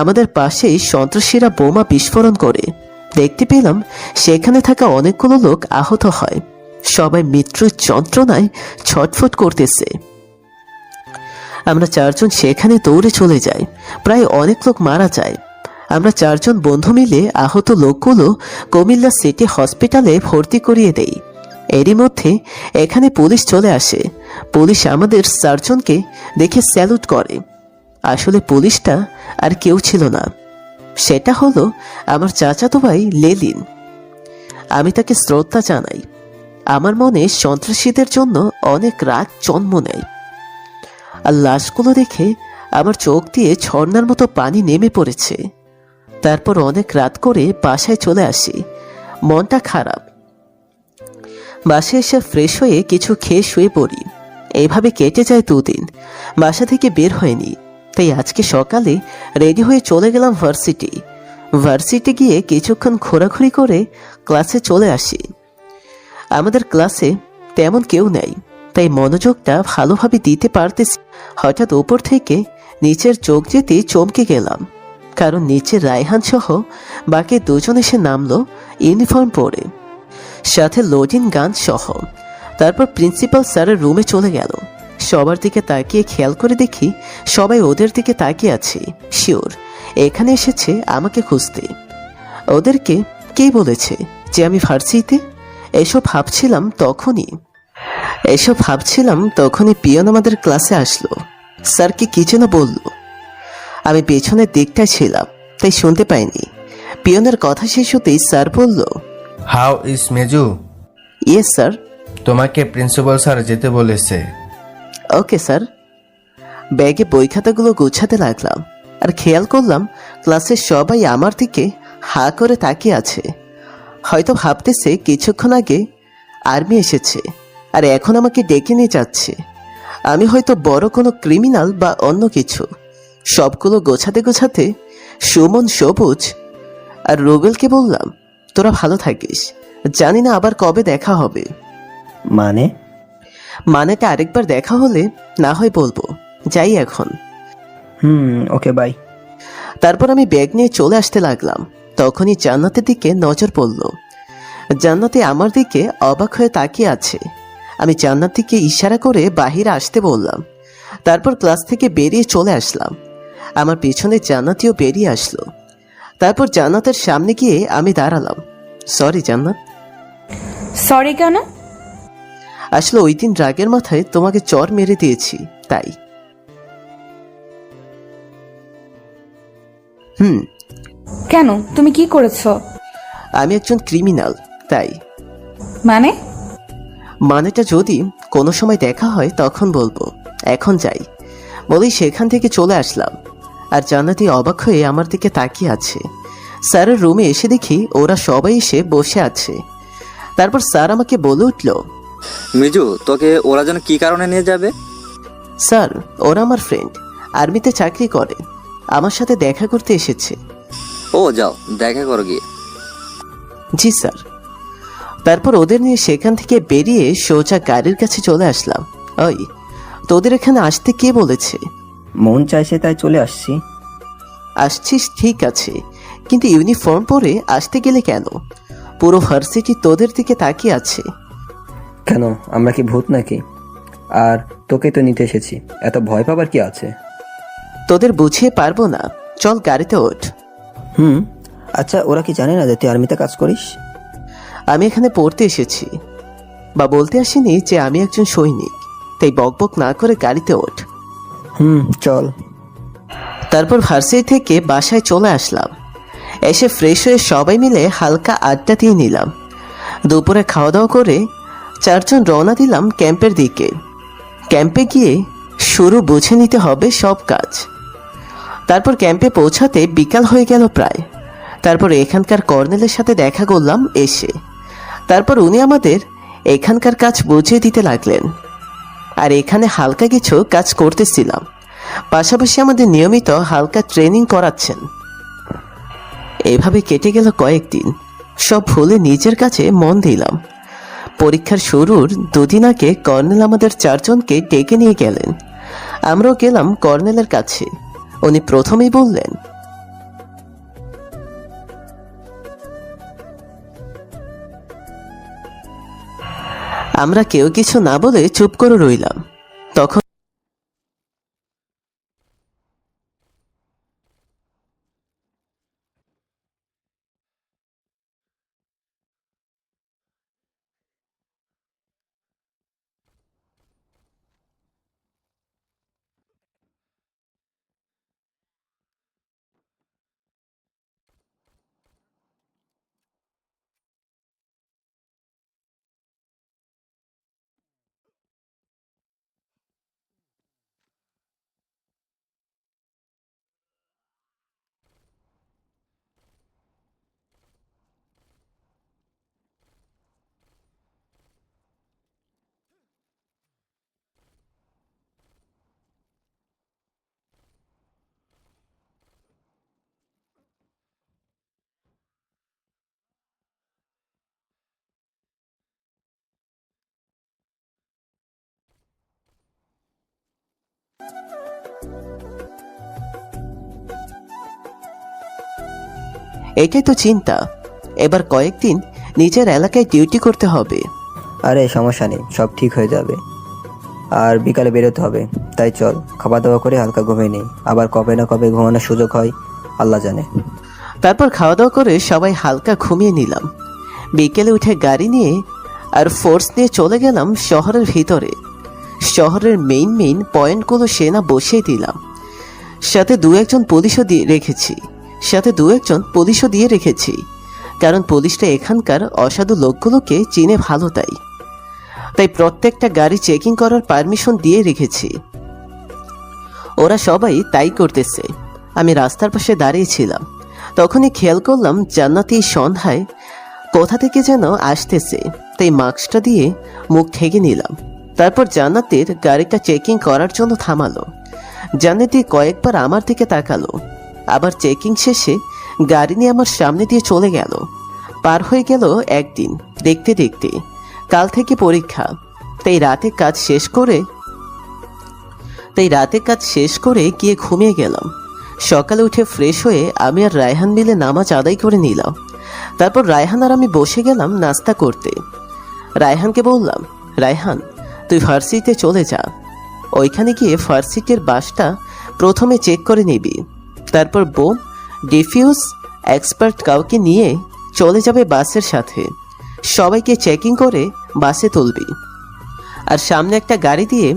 আমাদের পাশেই সন্ত্রাসীরা বোমা বিস্ফোরণ করে। দেখতে পেলাম সেখানে থাকা অনেকগুলো লোক আহত হয়, সবাই মৃত্যুর যন্ত্রণায় ছটফট করতেছে। আমরা 4 জন সেখানে দৌড়ে চলে যাই, প্রায় অনেক লোক মারা যায়। আমরা 4 জন বন্ধু মিলে আহত লোকগুলো কুমিল্লা সিটি হসপিটালে ভর্তি করিয়ে দেই। এরই মধ্যে এখানে পুলিশ চলে আসে। পুলিশ আমাদের 4 জনকে দেখে স্যালুট করে। আসলে পুলিশটা আর কেউ ছিল না, সেটা হলো আমার চাচাতো ভাই লেলিন। আমি তাকে শ্রদ্ধা জানাই। আমার মনে সন্ত্রাসীদের জন্য অনেক রাগ জন্ম নেয়। আর লাশগুলো দেখে আমার চোখ দিয়ে ঝর্ণার মতো পানি নেমে পড়েছে। তারপর অনেক রাত করে বাসায় চলে আসি, মনটা খারাপ। বাসায় এসে ফ্রেশ হয়ে কিছু খেয়ে শুয়ে পড়ি। এইভাবে কেটে যায় 2 দিন। বাসা থেকে বের হয়নি, তাই আজকে সকালে রেডি হয়ে চলে গেলাম ভার্সিটি গিয়ে কিছুক্ষণ ঘোরাঘুরি করে ক্লাসে চলে আসি। আমাদের ক্লাসে তেমন কেউ নেই, তাই মনোযোগটা ভালোভাবে দিতে পারতেছি। হঠাৎ উপর থেকে নিচের চোখ যেতে চমকে গেলাম, কারণ নিচে রায়হান সহ বাকি 2 জন এসে নামলো ইউনিফর্ম পরে, সাথে লোডিং গান সহ। তারপর প্রিন্সিপাল স্যারের রুমে চলে গেল। সবার দিকে তাকিয়ে খেয়াল করে দেখি সবাই ওদের দিকে তাকিয়ে আছে। শিওর এখানে এসেছে আমাকে খুঁজতে। ওদেরকে কে বলেছে যে আমি ভার্সিটিতে? এসব ভাবছিলাম তখনই পিয়ন আমাদের ক্লাসে আসলো। স্যারকে কি যেন বলল। আমি পেছনের দিকটায় ছিলাম, তাই শুনতে পাইনি। পিয়নের কথা শেষ হতেই স্যার বলল, how is Meju? Yes sir. তোমাকে প্রিন্সিপাল স্যার যেতে বলেছে। Okay sir. ব্যাগে বই খাতাগুলো গুছাতে লাগলাম, আর খেয়াল করলাম ক্লাসের সবাই আমার দিকে হা করে তাকিয়ে আছে। হয়তো ভাবতেছে কিছুক্ষণ আগে আর্মি এসেছে আর এখন আমাকে ডেকে নিয়ে যাচ্ছে। আমি হয়তো বড় কোনো ক্রিমিনাল বা অন্য কিছু। সবগুলো গোছাতে সুমন, সবুজ আর রুবেলকে বললাম, তোরা ভালো থাকিস, জানি না আবার কবে দেখা হবে। মানে? মানেটা আরেকবার দেখা হলে না হয় বলবো। যাই এখন। Okay bye. তারপর আমি ব্যাগ নিয়ে চলে আসতে লাগলাম। তখনই জান্নাতের দিকে নজর পড়ল। জান্নাতে আমার দিকে অবাক হয়ে তাকিয়ে আছে। আমি জান্নাতিকে ইশারা করে বাহিরে আসতে বললাম। তারপর ক্লাস থেকে বেরিয়ে চলে আসলাম। আমার পিছনে জান্নাতিও বেরিয়ে আসলো। তারপর জান্নাতের সামনে গিয়ে আমি দাঁড়ালাম। সরি জান্নাত। সরি কেন? আসলে ওই দিন রাগের মাথায় তোমাকে চর মেরে দিয়েছি, তাই। কেন, তুমি কি করেছো? আমি একজন ক্রিমিনাল, তাই। মানে? মানেটা যদি কোনো সময় দেখা হয় তখন বলবো, এখন যাই। বলেই সেখান থেকে চলে আসলাম। আর জান্নাতি অবাক হয়ে আমার দিকে তাকিয়ে আছে। স্যারের রুমে এসে দেখি ওরা সবাই এসে বসে আছে। তারপর স্যার আমাকে বলে উঠল, মিজু, তোকে ওরা যেন কি কারণে নিয়ে যাবে? স্যার, ওরা আমার ফ্রেন্ড, আর্মিতে চাকরি করে, আমার সাথে দেখা করতে এসেছে। ও যাও, দেখা করো গিয়ে। জি স্যার। তারপর ওদের নিয়ে সেখান থেকে বেরিয়ে সোজা গাড়ির কাছে চলে আসলাম। ওই, তোদের এখানে আসতে কে বলেছে? মন চাইছে তাই চলে আসছি। আসছিস ঠিক আছে, কিন্তু ইউনিফর্ম পরে আসতে গেলে কেন? পুরো ভার্সিটি তোদের দিকে তাকিয়ে আছে। কেন, আমরা কি ভূত নাকি? আর তোকে তো নিতে এসেছি, এত ভয় পাবার কি আছে? তোদের বুঝিয়ে পারবো না, চল গাড়িতে ওঠ। আচ্ছা, ওরা কি জানে না যে তুই আর্মিতে কাজ করিস? আমি এখানে পড়তে এসেছি, বা বলতে আসিনি যে আমি একজন সৈনিক। তাই বকবক না করে গাড়িতে ওঠ। চল। তারপর ভার্সিটি থেকে বাসায় চলে আসলাম। এসে ফ্রেশ হয়ে সবাই মিলে হালকা আড্ডা দিয়ে নিলাম। দুপুরে খাওয়া দাওয়া করে চারজন রওনা দিলাম ক্যাম্পের দিকে। ক্যাম্পে গিয়ে শুরু বুঝে নিতে হবে সব কাজ। তারপর ক্যাম্পে পৌঁছাতে বিকাল হয়ে গেল প্রায়। তারপর এখানকার কর্নেলের সাথে দেখা করলাম এসে। তারপর উনি আমাদের এখানকার কাজ বুঝিয়ে দিতে লাগলেন। আর এখানে হালকা কিছু কাজ করতেছিলাম, পাশাপাশি আমাদের নিয়মিত হালকা ট্রেনিং করাচ্ছেন। এভাবে কেটে গেল কয়েকদিন। সব ভুলে নিজের কাছে মন দিলাম। পরীক্ষার শুরুর দুদিন আগে কর্নেল আমাদের চারজনকে ডেকে নিয়ে গেলেন। আমরাও গেলাম কর্নেলের কাছে। উনি প্রথমেই বললেন, আমরা কেউ কিছু না বলে চুপ করে রইলাম। তখন এটাই তো চিন্তা, এবার কয়েকদিন নিজের এলাকায় ডিউটি করতে হবে। আরে সমস্যা নেই, সব ঠিক হয়ে যাবে। আর বিকালে বেরোতে হবে, তাই চল খাওয়া দাওয়া করে হালকা ঘুমিয়ে নেই। আবার কবে না কবে ঘুমানোর সুযোগ হয় আল্লাহ জানে। তারপর খাওয়া দাওয়া করে সবাই হালকা ঘুমিয়ে নিলাম। বিকেলে উঠে গাড়ি নিয়ে আর ফোর্স নিয়ে চলে গেলাম শহরের ভিতরে। শহরের মেইন পয়েন্টগুলো সেনা বসিয়ে দিলাম। সাথে দু একজন পুলিশও দিয়ে রেখেছি, কারণ পুলিশটা এখানকার অসাধু লোকগুলোকে চিনে ভালো। তাই প্রত্যেকটা গাড়ি চেকিং করার পারমিশন দিয়ে রেখেছি। ওরা সবাই তাই করতেছে। আমি রাস্তার পাশে দাঁড়িয়েছিলাম, তখনই খেয়াল করলাম জান্নাতি সন্ধ্যায় কোথা থেকে যেন আসতেছে। তাই মাস্কটা দিয়ে মুখ ঢেকে নিলাম। তারপর জান্নাতের গাড়িটা চেকিং করার জন্য থামালো। জান্নাতি কয়েকবার আমার দিকে তাকালো, আবার চেকিং শেষে গাড়ি নিয়ে আমার সামনে দিয়ে চলে গেল। পার হয়ে গেল একদিন। দেখতে দেখতে কাল থেকে পরীক্ষা, তাই রাতে কাজ শেষ করে গিয়ে ঘুমিয়ে গেলাম। সকালে উঠে ফ্রেশ হয়ে আমি আর রায়হান মিলে নামাজ আদায় করে নিলাম। তারপর রায়হান আর আমি বসে গেলাম নাস্তা করতে। রায়হানকে বললাম, রায়হান তুই ভার্সিটিতে চলে যা, ওইখানে গিয়ে ভার্সিটির বাসটা প্রথমে চেক করে নিবি। তারপর বোম ডিফিউজ এক্সপার্ট কাউকে নিয়ে চলে যাবে বাসের সাথে, সবাইকে চেকিং করে বাসে তুলবি। আর সামনে একটা গাড়ি দিয়ে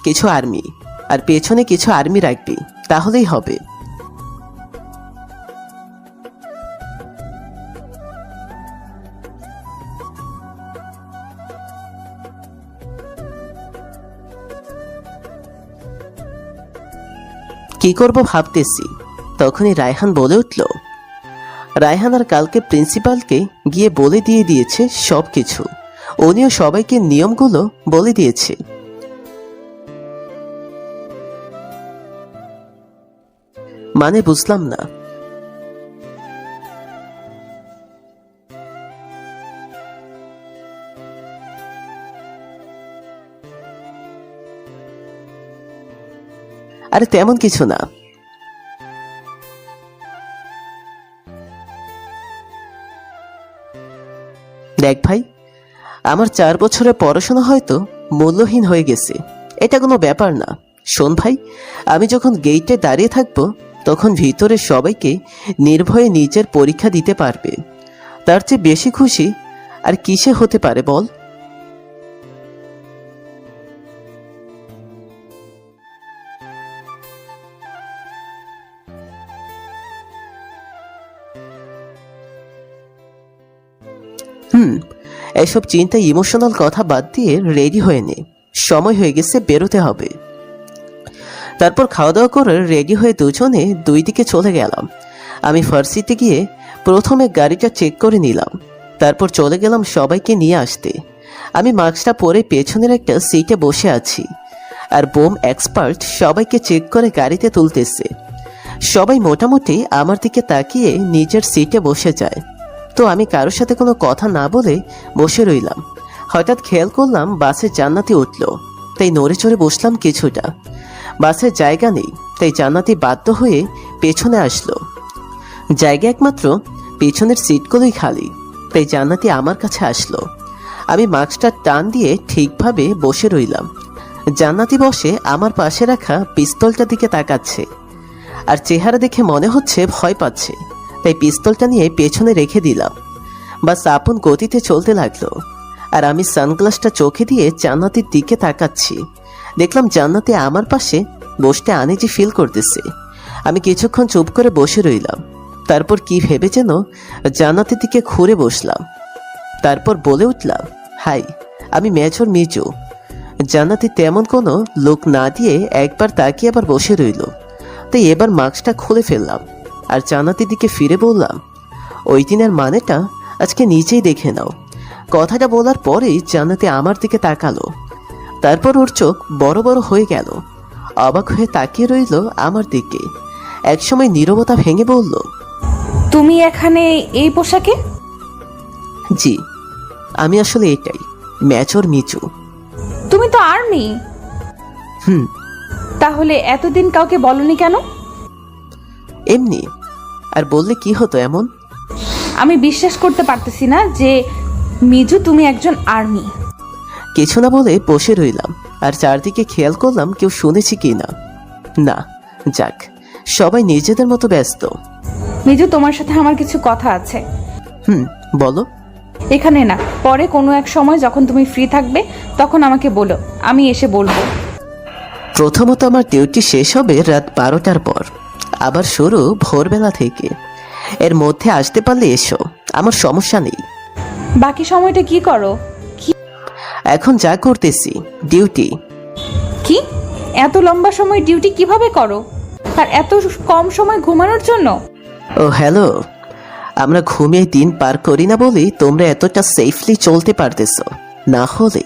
কিছু আর্মি আর পেছনে কিছু আর্মি রাখবি, তাহলেই হবে। কি করব ভাবতেছি, তখনই রায়হান বলে উঠল। রায়হান আর কালকে প্রিন্সিপালকে গিয়ে বলে দিয়েছে সব কিছু। উনিও সবাইকে নিয়মগুলো বলে দিয়েছে। মানে বুঝলাম না। আরে তেমন কিছু না। দেখ ভাই, আমার 4 বছরের পড়াশোনা হয়তো মূল্যহীন হয়ে গেছে, এটা কোনো ব্যাপার না। শোন ভাই, আমি যখন গেইটে দাঁড়িয়ে থাকবো তখন ভিতরে সবাইকে নির্ভয়ে নিজের পরীক্ষা দিতে পারবে। তার চেয়ে বেশি খুশি আর কিসে হতে পারে বল? এসব চিন্তা ইমোশনাল কথা বাদ দিয়ে রেডি হয়ে নে, সময় হয়ে গেছে, বেরোতে হবে। তারপর খাওয়া দাওয়া করে রেডি হয়ে দুজনে 2 দিকে চলে গেলাম। আমি ভার্সিটিতে গিয়ে প্রথমে গাড়িটা চেক করে নিলাম, তারপর চলে গেলাম সবাইকে নিয়ে আসতে। আমি মাস্কটা পরে পেছনের একটা সিটে বসে আছি, আর বোম এক্সপার্ট সবাইকে চেক করে গাড়িতে তুলতেছে। সবাই মোটামুটি আমার দিকে তাকিয়ে নিজের সিটে বসে যায়। তো আমি কারোর সাথে কোনো কথা না বলে বসে রইলাম। হঠাৎ খেয়াল করলাম বাসে জান্নাতি উঠল, তাই নড়ে চড়ে বসলাম কিছুটা। বাসের জায়গা নেই, তাই জান্নাতি বাধ্য হয়ে পেছনে আসলো। জায়গা একমাত্র পেছনের সিটগুলোই খালি, তাই জান্নাতি আমার কাছে আসলো। আমি মাস্কটা টান দিয়ে ঠিকভাবে বসে রইলাম। জান্নাতি বসে আমার পাশে রাখা পিস্তলটার দিকে তাকাচ্ছে, আর চেহারা দেখে মনে হচ্ছে ভয় পাচ্ছে, তাই পিস্তলটা নিয়ে পেছনে রেখে দিলাম। বাস আপন গতিতে চলতে লাগলো, আর আমি সানগ্লাসটা চোখে দিয়ে জান্নাতির দিকে তাকাচ্ছি। দেখলাম জান্নাতি আমার পাশে বসতে আনইজি ফিল করতেছে। আমি কিছুক্ষণ চুপ করে বসে রইলাম, তারপর কি ভেবে যেন জান্নাতির দিকে ঘুরে বসলাম। তারপর বলে উঠলাম, হাই, আমি মেজর মিজু। জান্নাতি তেমন কোনো লোক না দিয়ে একবার তাকিয়ে আবার বসে রইল, তাই এবার মাস্কটা খুলে ফেললাম আর জান্নাতির দিকে ফিরে বললাম, ওই দিনের মানেটা আজকে নিজেই দেখে নাও। কথাটা বলার পরেই জান্নাতি আমার দিকে তাকালো, তারপর ওর চোখ বড় বড় হয়ে গেল। অবাক হয়ে তাকিয়ে রইল আমার দিকে। একসময় নীরবতা ভেঙে বলল, তুমি এখানে এই পোশাকে? জি, আমি আসলে এটাই, মেজর মিজু। তুমি তো আর্মি। হুম। তাহলে এতদিন কাউকে বলনি কেন? এমনি। আর বললে কি হতো এমন? আমি বিশ্বাস করতে পারতেছি না যে মিজু তুমি একজন আর্মি। কিছু না বলে বসে রইলাম, আর চারদিকে খেয়াল করলাম কেউ শুনেছি কি না। না, যাক, সবাই নিজেদের মতো ব্যস্ত। মিজু, তোমার সাথে আমার কিছু কথা আছে। বলো। এখানে না, পরে কোনো এক সময় যখন তুমি ফ্রি থাকবে তখন আমাকে বলো, আমি এসে বলবো। প্রথমত আমার ডিউটি শেষ হবে রাত 12টার পর, আবার শুরু ভোরবেলা থেকে। এর মধ্যে আসতে পারলে এসো, আমার সমস্যা নেই। বাকি সময়টা কি করো? এখন যা করতেছি ডিউটি। কি এত লম্বা সময় ডিউটি কিভাবে করো, আর এত কম সময় ঘুমানোর জন্য? ও হ্যালো, আমরা ঘুমিয়ে দিন পার করি না বলেই তোমরা এতটা সেফলি চলতে পারতেছো, না হলে।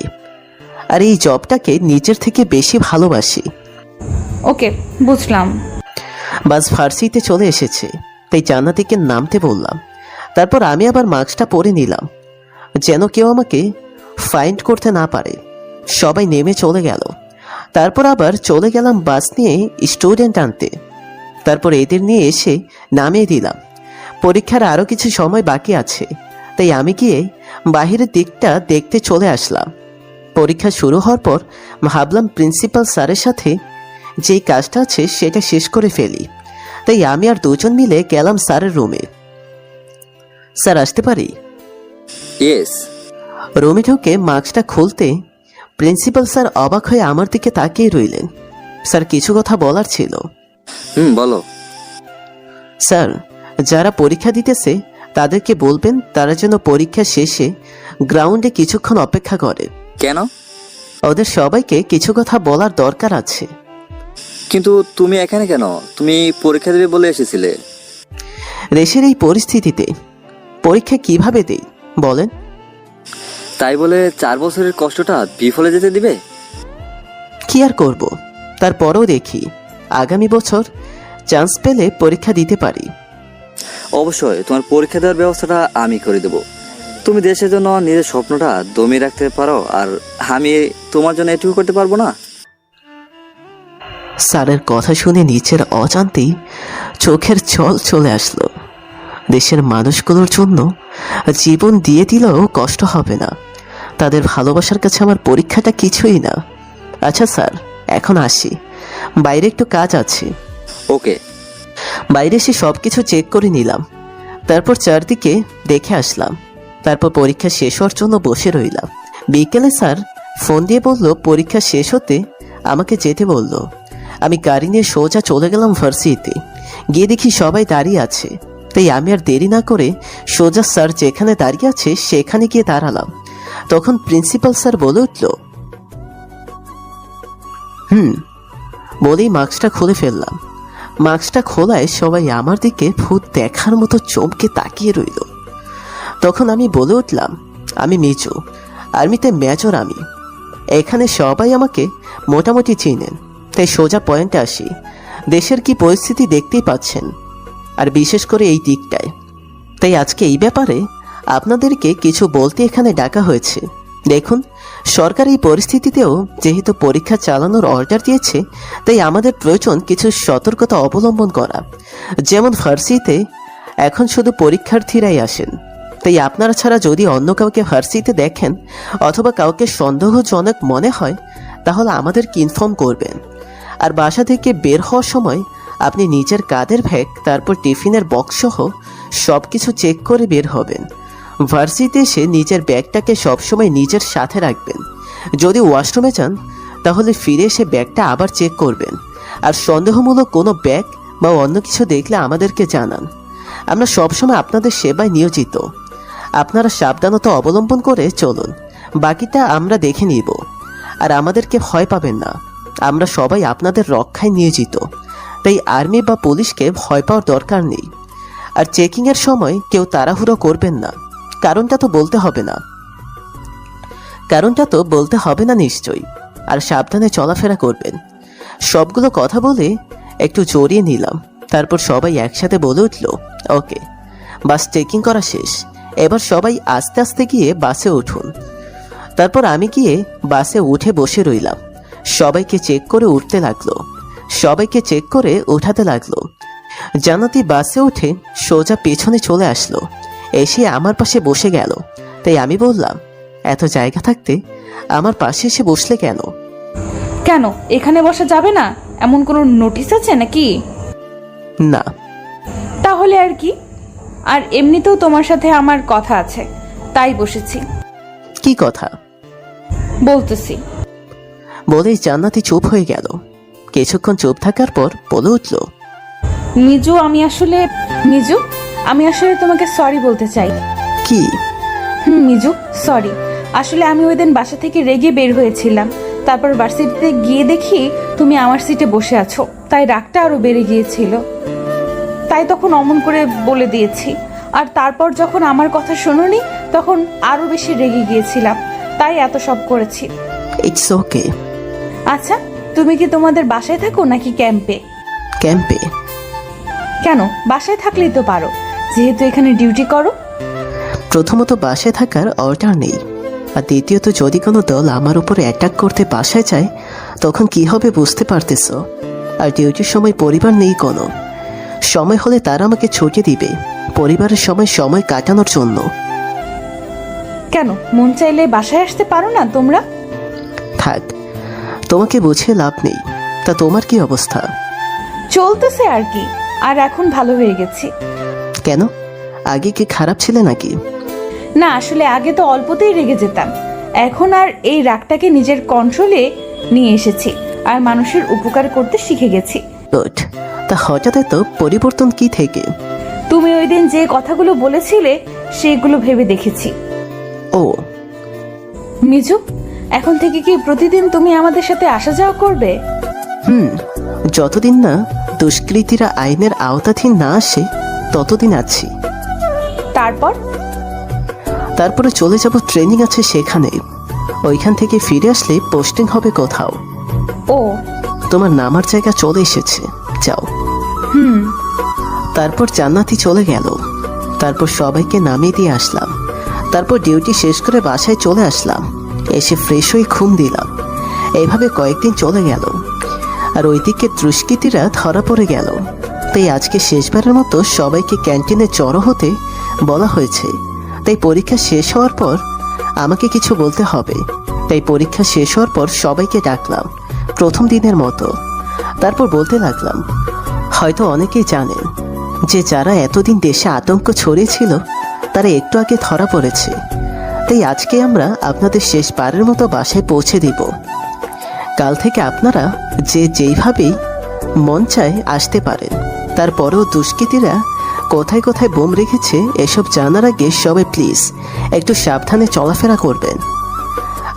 আর এই জবটাকে নিজের থেকে বেশি ভালোবাসি। ওকে, বুঝলাম। বাস ফার্সিতে চলে এসেছে, তাই জান্নাতিকে নামতে বললাম। তারপর আমি আবার মাস্কটা পরে নিলাম, যেন কেউ আমাকে ফাইন্ড করতে না পারে। সবাই নেমে চলে গেল। তারপর আবার চলে গেলাম বাস নিয়ে স্টুডেন্ট আনতে। তারপর এদের নিয়ে এসে নামিয়ে দিলাম। পরীক্ষার আরও কিছু সময় বাকি আছে, তাই আমি গিয়ে বাহিরের দিকটা দেখতে চলে আসলাম। পরীক্ষা শুরু হওয়ার পর ভাবলাম প্রিন্সিপাল স্যারের সাথে যেই কাজটা আছে সেটা শেষ করে ফেলি। তাই আমি আর দুজন মিলে গেলাম স্যারের রুমে। স্যার, আসতে পারি? ইয়েস। রুমে ঢুকে মাস্কটা খুলতে প্রিন্সিপাল স্যার অবাক হয়ে আমার দিকে তাকিয়ে রইলেন। স্যার, কিছু কথা বলার ছিল। বলো। স্যার, যারা পরীক্ষা দিতেছে তাদেরকে বলবেন তারা যেন পরীক্ষা শেষে গ্রাউন্ডে কিছুক্ষণ অপেক্ষা করে। কেন? ওদের সবাইকে কিছু কথা বলার দরকার আছে। কিন্তু তুমি এখানে কেন? তুমি পরীক্ষা দেবে বলে এসেছিলে। দেশের এই পরিস্থিতিতে পরীক্ষা কিভাবে দেই বলেন? তাই বলে 4 বছরের কষ্টটা বিফলে যেতে দিবে? কি আর করব, তারপরেও দেখি আগামী বছর চান্স পেলে পরীক্ষা দিতে পারি। অবশ্যই তোমার পরীক্ষা দেওয়ার ব্যবস্থাটা আমি করে দেব। তুমি দেশের জন্য নিজের স্বপ্নটা দমিয়ে রাখতে পারো, আর আমি তোমার জন্য এটুকু করতে পারবো না? স্যারের কথা শুনে নিচের অজান্তেই চোখের জল চলে আসলো। দেশের মানুষগুলোর জন্য জীবন দিয়ে দিলেও কষ্ট হবে না। তাদের ভালোবাসার কাছে আমার পরীক্ষাটা কিছুই না। আচ্ছা স্যার, এখন আসি, বাইরে একটু কাজ আছে। ওকে। বাইরে এসে সব কিছু চেক করে নিলাম। তারপর চারদিকে দেখে আসলাম। তারপর পরীক্ষা শেষ হওয়ার জন্য বসে রইলাম। বিকেলে স্যার ফোন দিয়ে বলল পরীক্ষা শেষ হতে আমাকে যেতে বলল। আমি গাড়ি নিয়ে সোজা চলে গেলাম ভার্সিটিতে। গিয়ে দেখি সবাই দাঁড়িয়ে আছে, তাই আমি আর দেরি না করে সোজা স্যার যেখানে দাঁড়িয়ে আছে সেখানে গিয়ে দাঁড়ালাম। তখন প্রিন্সিপাল স্যার বলে উঠল, বলেই মাস্কটা খুলে ফেললাম। মাস্কটা খোলায় সবাই আমার দিকে ভূত দেখার মতো চমকে তাকিয়ে রইল। তখন আমি বলে উঠলাম, আমি মিজু, আর্মিতে মেজর আমি। এখানে সবাই আমাকে মোটামুটি চিনেন, তাই সোজা পয়েন্টে আসি। দেশের কি পরিস্থিতি দেখতেই পাচ্ছেন, আর বিশেষ করে এই দিকটায়। তাই আজকে এই ব্যাপারে আপনাদেরকে কিছু বলতে এখানে ডাকা হয়েছে। দেখুন, সরকার এই পরিস্থিতিতেও যেহেতু পরীক্ষা চালানোর অর্ডার দিয়েছে, তাই আমাদের প্রয়োজন কিছু সতর্কতা অবলম্বন করা। যেমন ভার্সিটিতে এখন শুধু পরীক্ষার্থীরাই আসেন, তাই আপনারা ছাড়া যদি অন্য কাউকে ভার্সিটিতে দেখেন অথবা কাউকে সন্দেহজনক মনে হয় তাহলে আমাদেরকে ইনফর্ম করবেন। আর বাসা থেকে বের হওয়ার সময় আপনি নিজের কাঁধের ব্যাগ, তারপর টিফিনের বক্স সহ সব কিছু চেক করে বের হবেন। ভার্সিটিতে এসে নিজের ব্যাগটাকে সবসময় নিজের সাথে রাখবেন। যদি ওয়াশরুমে যান তাহলে ফিরে এসে ব্যাগটা আবার চেক করবেন। আর সন্দেহমূলক কোনো ব্যাগ বা অন্য কিছু দেখলে আমাদেরকে জানান। আমরা সবসময় আপনাদের সেবায় নিয়োজিত। আপনারা সাবধানতা অবলম্বন করে চলুন, বাকিটা আমরা দেখে নিব। আর আমাদেরকে ভয় পাবেন না, আমরা সবাই আপনাদের রক্ষায় নিয়োজিত। তাই আর্মি বা পুলিশকে ভয় পাওয়ার দরকার নেই। আর চেকিংয়ের সময় কেউ তাড়াহুড়ো করবেন না। কারণটা তো বলতে হবে না নিশ্চয়ই। আর সাবধানে চলাফেরা করবেন। সবগুলো কথা বলে একটু জড়িয়ে নিলাম। তারপর সবাই একসাথে বলে উঠল, ওকে, বাস চেকিং করা শেষ, এবার সবাই আস্তে আস্তে গিয়ে বাসে উঠুন। তারপর আমি গিয়ে বাসে উঠে বসে রইলাম। সবাইকে চেক করে উঠতে লাগলো, সবাইকে চেক করে উঠাতে লাগলো। জান্নাতি বাসে উঠে সোজা পেছনে চলে আসলো, এসে আমার পাশে বসে গেল। তাই আমি বললাম, এত জায়গা থাকতে আমার পাশে এসে বসলে কেন? কেন এখানে বসা যাবে না? এমন কোনো নোটিশ আছে নাকি? না। তাহলে আর কি? আর এমনিতেও তোমার সাথে আমার কথা আছে, তাই বসেছি। কি কথা? বলতেছি। বলেই জান্নাতি চুপ হয়ে গেল। কিছুক্ষণ চুপ থাকার পর বলে উঠল, মিজু, আমি আসলে তোমাকে সরি বলতে চাই। কি? মিজু, সরি। আসলে আমি ওই দিন বাসা থেকে রেগে বের হয়েছিলাম। তারপর ভার্সিটিতে গিয়ে দেখি তুমি আমার সিটে বসে আছো, তাই রাগটা আরো বেড়ে গিয়েছিল। তাই তখন অমন করে বলে দিয়েছি। আর তারপর যখন আমার কথা শোনোনি তখন আরো বেশি রেগে গিয়েছিলাম, তাই এত সব করেছি। It's okay. আচ্ছা, তুমি কি তোমাদের বাসায় থাকো নাকি ক্যাম্পে? ক্যাম্পে। কেন? বাসায় থাকলেই তো পারো, যেহেতু এখানে ডিউটি করো। প্রথমত বাসায় থাকার অর্ডার নেই, আর দ্বিতীয়ত যদি কোনো দল আমার উপরে অ্যাটাক করতে বাসায় যায় তখন কি হবে বুঝতে পারতেছ। আর ডিউটির সময় পরিবার নেই কোনো, সময় হলে তারা আমাকে ছুটি দিবে পরিবারের সময় কাটানোর জন্য। কেন মন চাইলে বাসায় আসতে পারো না তোমরা? থাক, তোমাকে বুঝিয়ে লাভ নেই। তা তোমার কি অবস্থা? চলতেছে আর কি, আর এখন ভালো হয়ে গেছি। কেন, আগে কি খারাপ ছিলে নাকি? না আসলে আগে তো অল্পতেই রেগে যেতাম, এখন আর এই রাগটাকে নিজের কন্ট্রোলে নিয়ে এসেছি আর মানুষের উপকার করতে শিখে গেছি। গুড। তা হঠাৎ এত পরিবর্তন কি থেকে? তুমি ওই দিন যে কথাগুলো বলেছিলে সেগুলো ভেবে দেখেছি। ও মিজু, এখন থেকে কি প্রতিদিন তুমি আমাদের সাথে আসা যাওয়া করবে? যতদিন না দুষ্কৃতীরা আইনের আওতাধীন না আসে ততদিন আছি। তারপরে চলে যাব, ট্রেনিং আছে সেখানে। ওইখান থেকে ফিরে আসলে পোস্টিং হবে কোথাও। ও, তোমার নামার জায়গা চলে এসেছে, যাও। তারপর জান্নাতি চলে গেল। তারপর সবাইকে নামিয়ে দিয়ে আসলাম। তারপর ডিউটি শেষ করে বাসায় চলে আসলাম। এসে ফ্রেশ হয়ে ঘুম দিলাম। এইভাবে কয়েকদিন চলে গেল, আর ওইদিকে দুষ্কৃতীরা ধরা পড়ে গেল। তাই আজকে শেষবারের মতো সবাইকে ক্যান্টিনে জড়ো হতে বলা হয়েছে। তাই পরীক্ষা শেষ হওয়ার পর আমাকে কিছু বলতে হবে। তাই পরীক্ষা শেষ হওয়ার পর সবাইকে ডাকলাম প্রথম দিনের মতো। তারপর বলতে লাগলাম, হয়তো অনেকেই জানেন যে যারা এতদিন দেশে আতঙ্ক ছড়িয়েছিল তারা একটু আগে ধরা পড়েছে। তাই আজকে আমরা আপনাদের শেষবারের মতো বাসায় পৌঁছে দিব। কাল থেকে আপনারা যে যেইভাবেই মন চায় আসতে পারেন। তারপরেও দুষ্কৃতীরা কোথায় কোথায় বোম রেখেছে এসব জানার আগে সবাই প্লিজ একটু সাবধানে চলাফেরা করবেন।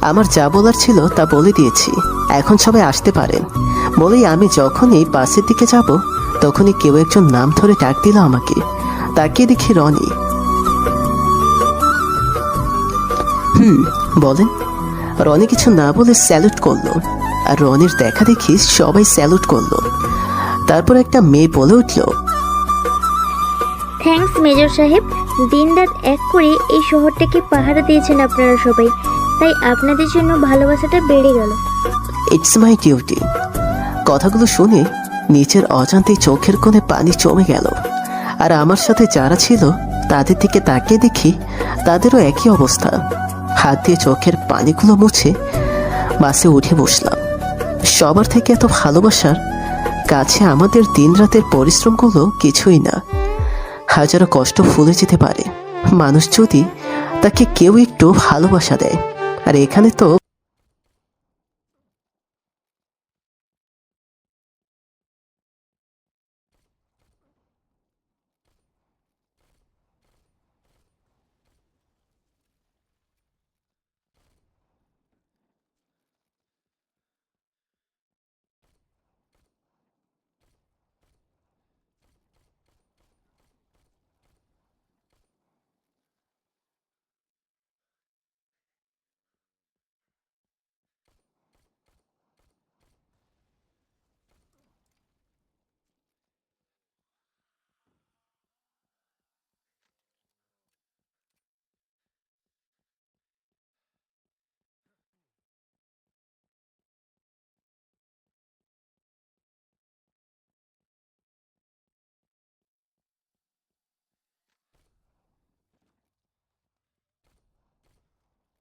আমার যা বলার ছিল তা বলে দিয়েছি, এখন সবাই আসতে পারেন। বলেই আমি যখনই বাসের দিকে যাব তখনই কেউ একজন নাম ধরে ডাক দিল আমাকে। তাকিয়ে দেখি রনি। বলেন। রনি কিছু না বলে স্যালুট করলো, আর রনির দেখা দেখি সবাই স্যালুট করলো। তারপর একটা মেয়ে বলে উঠল, থ্যাঙ্কস মেজর সাহেব, দিনরাত এক করে এই শহরটাকে পাহারা দিয়েছেন আপনারা সবাই, তাই আপনাদের জন্য ভালোবাসাটা বেড়ে গেল। It's my duty. কথাগুলো শুনে নিচের অজান্তে চোখের কোণে পানি জমে গেল। আর আমার সাথে যারা ছিল তাদের দিকে তাকিয়ে দেখি তাদেরও একই অবস্থা। হাত দিয়ে চোখের পানিগুলো মুছে বাসে উঠে বসলাম। সবার থেকে এত ভালোবাসার কাছে আমাদের দিনরাতের পরিশ্রমগুলো কিছুই না। হাজারো কষ্ট ভুলে যেতে পারে মানুষ যদি তাকে কেউ একটু ভালোবাসা দেয়। আর এখানে তো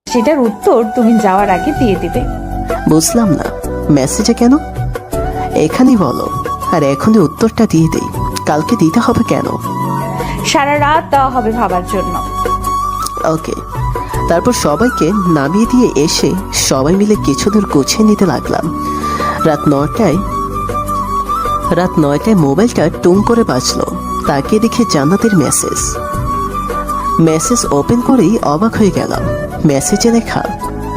সেটার উত্তর তুমি যাওয়ার আগে দিয়ে দিবে। বুঝলাম না, মেসেজে কেন? এখানেই বলো, আর এখনই উত্তরটা দিয়ে দেই। কালকে দিতে হবে কেন? সারা রাত দেওয়া হবে ভাবার জন্য। ওকে। তারপর সবাইকে নামিয়ে দিয়ে এসে সবাই মিলে কিছু দূর গুছিয়ে নিতে লাগলাম। রাত 9টায় মোবাইলটা টুং করে বাজলো। তাকিয়ে দেখে জান্নাতের মেসেজ ওপেন করেই অবাক হয়ে গেলাম। মেসেজে লেখা,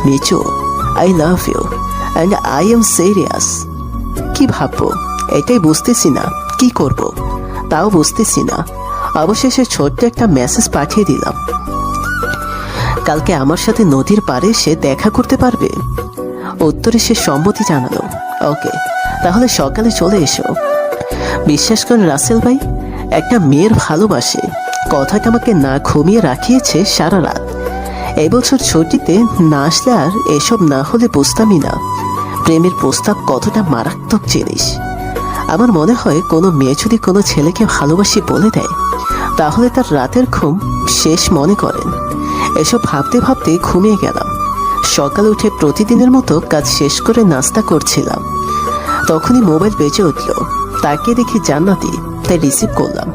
Michu, I love you and I am serious. কি ভাববো এটাই বুঝতেছি না, কি করব তাও বুঝতেছি না। অবশেষে ছোট্ট একটা মেসেজ পাঠিয়ে দিলাম, কালকে আমার সাথে নদীর পাড়ে এসে দেখা করতে পারবে? উত্তরে সে সম্মতি জানালো। ওকে, তাহলে সকালে চলে এসো। বিশ্বাস করেন রাসেল ভাই, একটা মেয়ের ভালোবাসে কথাটা আমাকে না ঘুমিয়ে রাখিয়েছে সারা রাত। এবছর ছুটিতে না আসলে আর এসব না হলে বুঝতামই না প্রেমের প্রস্তাব কতটা মারাত্মক জিনিস। আমার মনে হয় কোনো মেয়ে যদি কোনো ছেলেকে ভালোবাসি বলে দেয় তাহলে তার রাতের ঘুম শেষ মনে করেন। এসব ভাবতে ভাবতে ঘুমিয়ে গেলাম। সকালে উঠে প্রতিদিনের মতো কাজ শেষ করে নাস্তা করছিলাম, তখনই মোবাইল বেজে উঠল। তাকে দেখি জান্নাতি, তাই রিসিভ করলাম।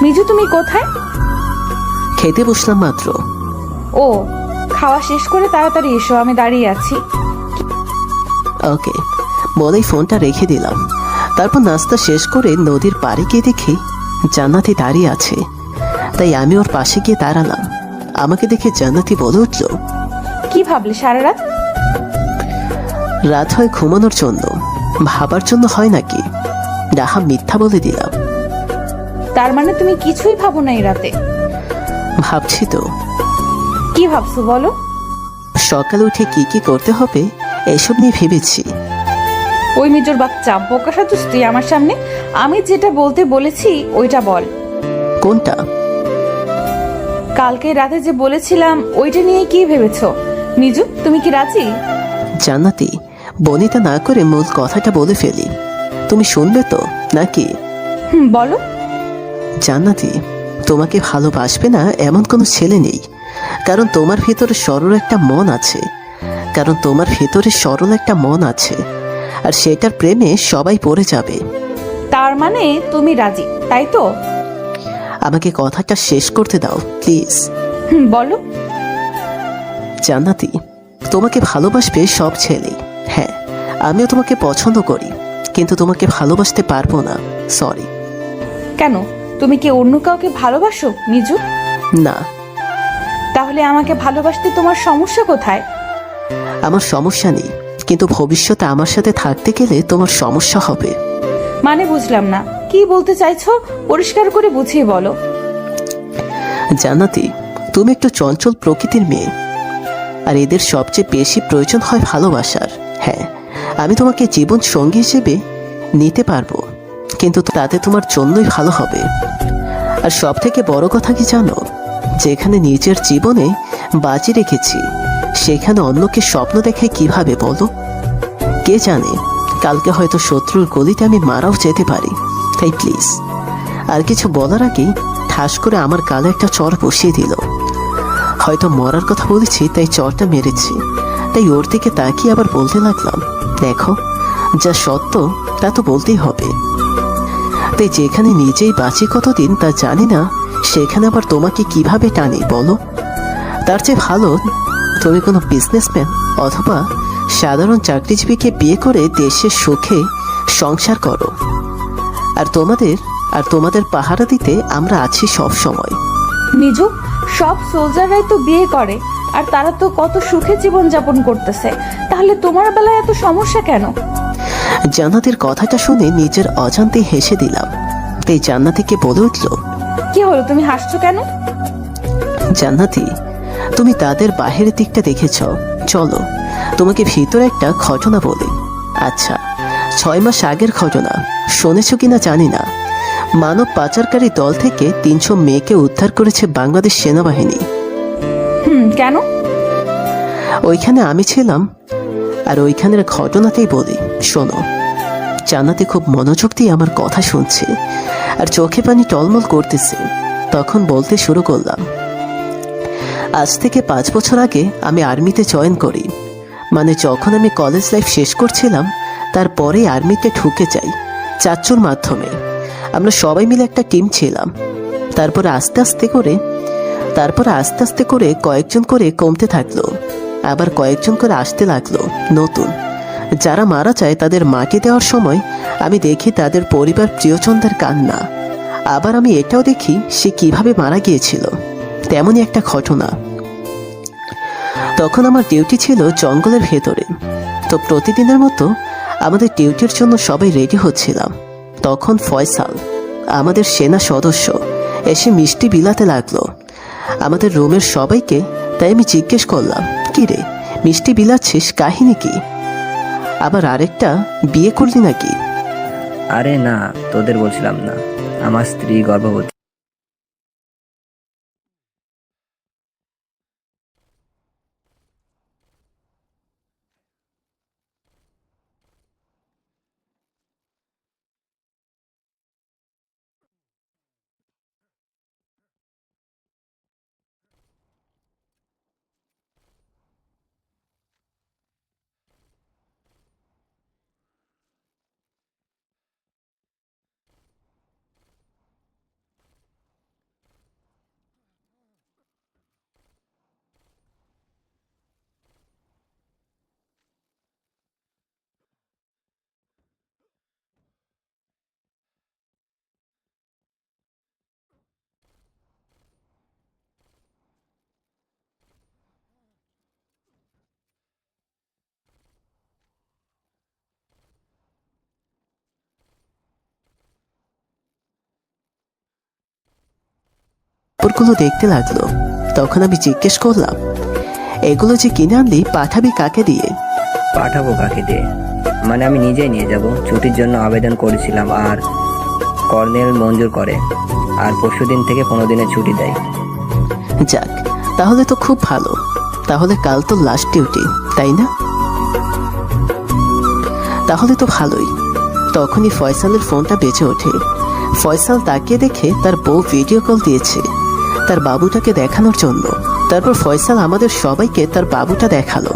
মিজু তুমি কোথায়? খেতে বসলাম মাত্র। ও, খাওয়া শেষ করে তাড়াতাড়ি এসো, আমি দাঁড়িয়ে আছি। ওকে বলেই ফোনটা রেখে দিলাম। তারপর নাস্তা শেষ করে নদীর পাড়ে গিয়ে দেখি জান্নাতি দাঁড়িয়ে আছে, তাই আমি ওর পাশে গিয়ে দাঁড়ালাম। আমাকে দেখে জান্নাতি বলে উঠল, কি ভাবলে সারা রাত? রাত হয় ঘুমানোর জন্য, ভাবার জন্য হয় নাকি? ডাহা মিথ্যা বলে দিলাম। তার মানে তুমি কিছুই ভাবো না এই রাতে? ভাবছি তো। কি ভাবছো বলো? সকালে উঠে কি কি করতে হবে এসব নিয়ে ভেবেছি। ওই মিজুর বাচ্চা, বোকা সাজুস তুই আমার সামনে। আমি যেটা বলতে বলেছি ওইটা বল। কোনটা? কালকে রাতে যে বলেছিলাম ওইটা নিয়ে কি ভেবেছো? মিজু তুমি কি রাজি? জান্নাতি বনিতা না করে মূল কথাটা বলে ফেলি, তুমি শুনবে তো নাকি? বলো। জান্নাতি, তোমাকে ভালোবাসবে না এমন কোনো ছেলে নেই, কারণ তোমার ভেতরে সরল একটা মন আছে। আর সেটার প্রেমে সবাই পড়ে যাবে। তার মানে তুমি রাজি, তাই তো? আমাকে কথাটা শেষ করতে দাও প্লিজ। বলো। জান্নাতি, তোমাকে ভালোবাসবে সব ছেলেই। হ্যাঁ, আমিও তোমাকে পছন্দ করি, কিন্তু তোমাকে ভালোবাসতে পারবো না, সরি। কেন, তুমি কি অন্য কাউকে ভালোবাসো মিজু? না। তাহলে আমাকে ভালোবাসতে তোমার সমস্যা কোথায়? আমার সমস্যা নেই, কিন্তু ভবিষ্যতে আমার সাথে থাকতে গেলে তোমার সমস্যা হবে। মানে বুঝলাম না, কি বলতে চাইছো? পরিষ্কার করে বুঝিয়ে বলো। জান্নাতি, তুমি একটু চঞ্চল প্রকৃতির মেয়ে, আর এদের সবচেয়ে বেশি প্রয়োজন হয় ভালোবাসার। হ্যাঁ, আমি তোমাকে জীবন সঙ্গী হিসেবে নিতে পারবো, কিন্তু তাতে তোমার জন্যই ভালো হবে। আর সব থেকে বড় কথা কি জানো? যেখানে নিজের জীবনে বাজি রেখেছি সেখানে অন্যকে স্বপ্ন দেখায় কিভাবে বলো? কে জানে, কালকে হয়তো শত্রুর গলিতে আমি মারাও যেতে পারি। তাই প্লিজ। আর কিছু বলার আগেই ঠাস করে আমার গালে একটা চর বসিয়ে দিল। হয়তো মরার কথা বলেছি তাই চরটা মেরেছি। তাই ওর দিকে তাকিয়ে আবার বলতে লাগলাম, দেখো, যা সত্য তা তো বলতেই হবে। তাই যেখানে নিজেই বাঁচি কতদিন তা জানি না, সেখানে আবার তোমাকে কিভাবে টানি বলো? তার চেয়ে ভালো তুমি কোনো বিজনেসম্যান অথবা সাধারণ চাকরিজীবীকে বিয়ে করে দেশের সুখে সংসার করো। আর তোমাদের পাহারা দিতে আমরা আছি সব সময়। মিজু, সব সোলজাররাই তো বিয়ে করে, আর তারা তো কত সুখে জীবন যাপন করতেছে, তাহলে তোমার বেলায় এত সমস্যা কেন? জান্নাতের কথাটা শুনে নিজের অজান্তে হেসে দিলাম। তাই জান্নাতিকে বলে উঠল, কি হলো, তুমি হাসছো কেন? জান্নাতি, তুমি তাদের বাহিরের দিকটা দেখেছ, চলো তোমাকে ভিতরে একটা ঘটনা বলি। আচ্ছা, 6 মাস আগের ঘটনা, শুনেছ কিনা জানি না। মানব পাচারকারী দল থেকে 300 মেয়েকে উদ্ধার করেছে বাংলাদেশ সেনাবাহিনী। কেন? ওইখানে আমি ছিলাম, আর ওইখানের ঘটনাতেই বলি, শোনো। জান্নাতি খুব মনোযোগ দিয়ে আমার কথা শুনছে, আর চোখে পানি টলমল করতেছে। তখন বলতে শুরু করলাম, আজ থেকে 5 বছর আগে আমি আর্মিতে জয়েন করি। মানে যখন আমি কলেজ লাইফ শেষ করছিলাম, তারপরে আর্মিতে ঢুকে যাই চাচুর মাধ্যমে। আমরা সবাই মিলে একটা টিম ছিলাম। তারপরে আস্তে আস্তে করে কয়েকজন করে কমতে থাকলো, আবার কয়েকজন করে আসতে লাগলো নতুন। যারা মারা যায় তাদের মাটি দেওয়ার সময় আমি দেখি তাদের পরিবার প্রিয়জনদের কান্না। আবার আমি এটাও দেখি সে কিভাবে মারা গিয়েছিল, তেমনই একটা ঘটনা। তখন আমার ডিউটি ছিল জঙ্গলের ভেতরে। তো প্রতিদিনের মতো আমাদের ডিউটির জন্য সবাই রেডি হচ্ছিলাম। তখন ফয়সাল, আমাদের সেনা সদস্য, এসে মিষ্টি বিলাতে লাগলো আমাদের রুমের সবাইকে। তাই আমি জিজ্ঞেস করলাম, কি রে মিষ্টি বিলাচ্ছিস, কাহিনী কি? আবার আরেকটা বিয়ে করলি নাকি? আরে না, তোদের বলছিলাম না, আমার স্ত্রী গর্ভবতী। কাপড়গুলো দেখতে লাগলো। তখন আমি জিজ্ঞেস করলাম, এগুলো যে কিনে আনলি পাঠাবি কাকে দিয়ে? পাঠাবো কাকে দিয়ে? মানে আমি নিজেই নিয়ে যাব। ছুটির জন্য আবেদন করেছিলাম আর কর্নেল মঞ্জুর করে, আর পরশুদিন থেকে 15 দিনের ছুটি দেয়। যাক, তাহলে তো খুব ভালো। তাহলে কাল তো লাস্ট ডিউটি, তাই না? তাহলে তো ভালোই। তখনই ফয়সালের ফোনটা বেজে ওঠে। ফয়সাল তাকিয়ে দেখে তার বউ ভিডিও কল দিয়েছে তার বাবুটাকে দেখানোর জন্য। তারপর ফয়সাল আমাদের সবাইকে তার বাবুটা দেখালো।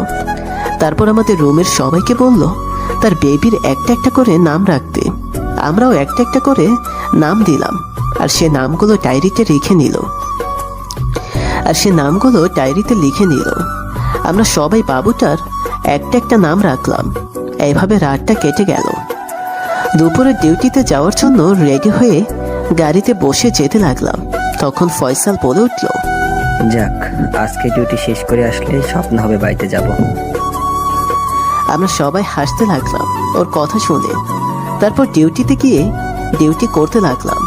তারপর আমাদের রুমের সবাইকে বলল তার বেবির একটা একটা করে নাম রাখতে। আমরাও একটা একটা করে নাম দিলাম, আর সে নামগুলো ডায়েরিতে লিখে নিল। আমরা সবাই বাবুটার একটা একটা নাম রাখলাম। এইভাবে রাতটা কেটে গেল। দুপুরে ডিউটিতে যাওয়ার জন্য রেডি হয়ে গাড়িতে বসে যেতে লাগলাম। তখন ফয়সাল বলে উঠল, যাক, আজকে ডিউটি শেষ করে আসলে স্বপ্ন হবে বাড়িতে যাব। আমরা সবাই হাসতে লাগলাম ওর কথা শুনে। তারপর ডিউটিতে গিয়ে ডিউটি করতে লাগলাম।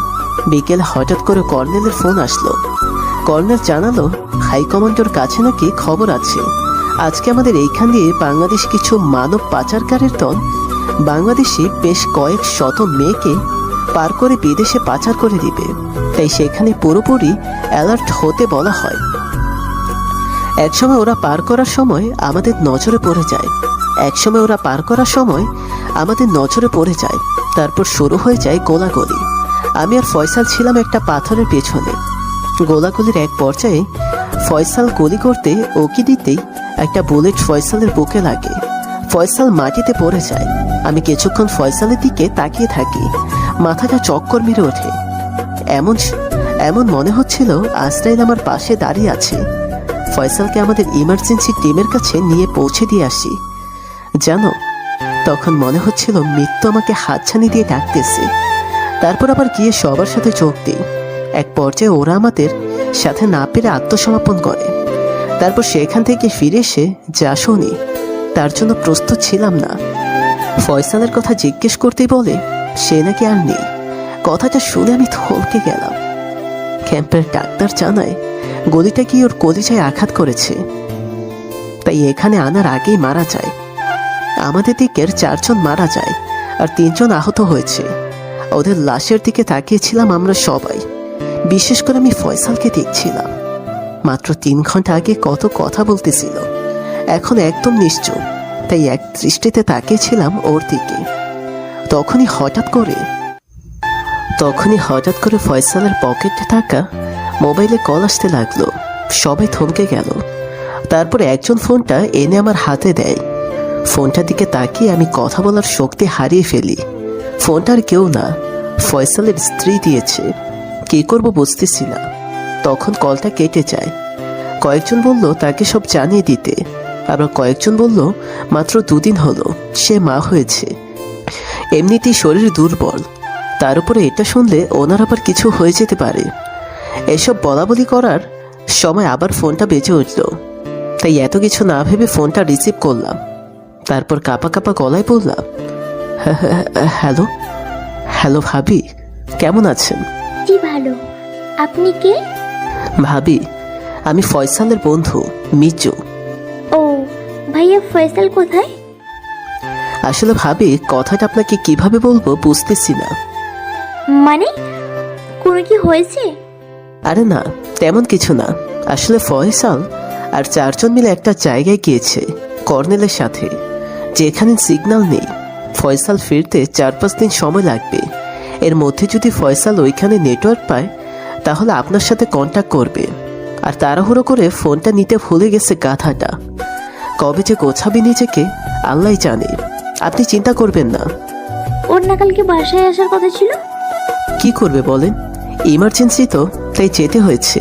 বিকেলে হঠাৎ করে কর্নেলের ফোন আসলো। কর্নেল জানালো হাইকমান্ডের কাছে নাকি খবর আছে, আজকে আমাদের এইখান দিয়ে বাংলাদেশ কিছু মানব পাচারকারীর দল বাংলাদেশে বেশ কয়েক শত মেয়েকে পার করে বিদেশে পাচার করে দিবে। তাই সেখানে পুরোপুরি অ্যালার্ট হতে বলা হয়। একসময় ওরা পার করার সময় আমাদের নজরে পড়ে যায়। তারপর শুরু হয়ে যায় গোলাগুলি। আমি আর ফয়সাল ছিলাম একটা পাথরের পেছনে। গোলাগুলির এক পর্যায়ে ফয়সাল গুলি করতে ওকে দিতেই একটা বুলেট ফয়সালের বুকে লাগে। ফয়সাল মাটিতে পড়ে যায়। আমি কিছুক্ষণ ফয়সালের দিকে তাকিয়ে থাকি। মাথাটা চক্কর মেরে ওঠে। এমন মনে হচ্ছিল আজরাইল আমার পাশে দাঁড়িয়ে আছে। ফয়সালকে আমাদের ইমার্জেন্সি টিমের কাছে নিয়ে পৌঁছে দিয়ে আসি। জানো, তখন মনে হচ্ছিল মৃত্যু আমাকে হাতছানি দিয়ে ডাকতেছে। তারপর আবার গিয়ে সবার সাথে যোগ দিই। এক পর্যায়ে ওরা আমাদের সাথে না পেরে আত্মসমর্পণ করে। তারপর সেখান থেকে ফিরে এসে যা শুনি তার জন্য প্রস্তুত ছিলাম না। ফয়সালের কথা জিজ্ঞেস করতেই বলে সে নাকি আর নেই। কথাটা শুনে আমি থমকে গেলাম। ক্যাম্পের ডাক্তার জানায় গলিটা গিয়ে ওর কলিজায় আঘাত করেছে, তাই এখানে আনার আগেই মারা যায়। আমাদের দিকের 4 জন মারা যায় আর 3 জন আহত হয়েছে। ওদের লাশের দিকে তাকিয়েছিলাম আমরা সবাই। বিশেষ করে আমি ফয়সালকে দেখছিলাম। মাত্র 3 ঘন্টা আগে কত কথা বলতেছিল, এখন একদম নিশ্চুপ। তাই এক দৃষ্টিতে তাকিয়েছিলাম ওর দিকে। তখনই হঠাৎ করে ফয়সালের পকেটে থাকা মোবাইলে কল আসতে লাগলো। সবাই থমকে গেল। তারপর একজন ফোনটা এনে আমার হাতে দেয়। ফোনটার দিকে তাকিয়ে আমি কথা বলার শক্তি হারিয়ে ফেলি। ফোনটার কেউ না, ফয়সালের স্ত্রী দিয়েছে। কি করব বুঝতেছি না। তখন কলটা কেটে যায়। কয়েকজন বলল তাকে সব জানিয়ে দিতে, আবার কয়েকজন বলল মাত্র 2 দিন হলো সে মা হয়েছে, এমনিতেই শরীর দুর্বল। তার উপরে এটা শুনলে ওনার আবার কিছু হয়ে যেতে পারে। এসব বলাবলি করার সময় আবার ফোনটা বেজে উঠল। তাই এত কিছু না ভেবে ফোনটা রিসিভ করলাম। তারপর কাঁপা কাঁপা গলায় বললাম, হ্যালো ভাবি, কেমন আছেন? জি ভালো। আপনি কে? ভাবি, আমি ফয়সালের বন্ধু মিজু। ও ভাইয়া, ফয়সাল কোথায়? আসলে ভাবি, কথাটা আপনাকে কিভাবে বলবো বুঝতেছি না। মানে কোনো কি হয়েছে? আরে না, তেমন কিছু না। আসলে ফয়সাল আর 4 জন মিলে একটা জায়গায় গিয়েছে কর্নেলের সাথে, যেখানে সিগন্যাল নেই। ফয়সাল ফিরতে 4-5 দিন সময় লাগবে। এর মধ্যে যদি ফয়সাল ওইখানে নেটওয়ার্ক পায় তাহলে আপনার সাথে কন্ট্যাক্ট করবে। আর তাড়াহুড়ো করে ফোনটা নিতে ভুলে গেছে গাধাটা। কবে যে গোছাবে নিজেকে আল্লাহই জানে। আপনি চিন্তা করবেন না। ওর না কালকে বাসায় আসার কথা ছিল। কি করবে বলেন, ইমার্জেন্সি তো, তাই যেতে হয়েছে।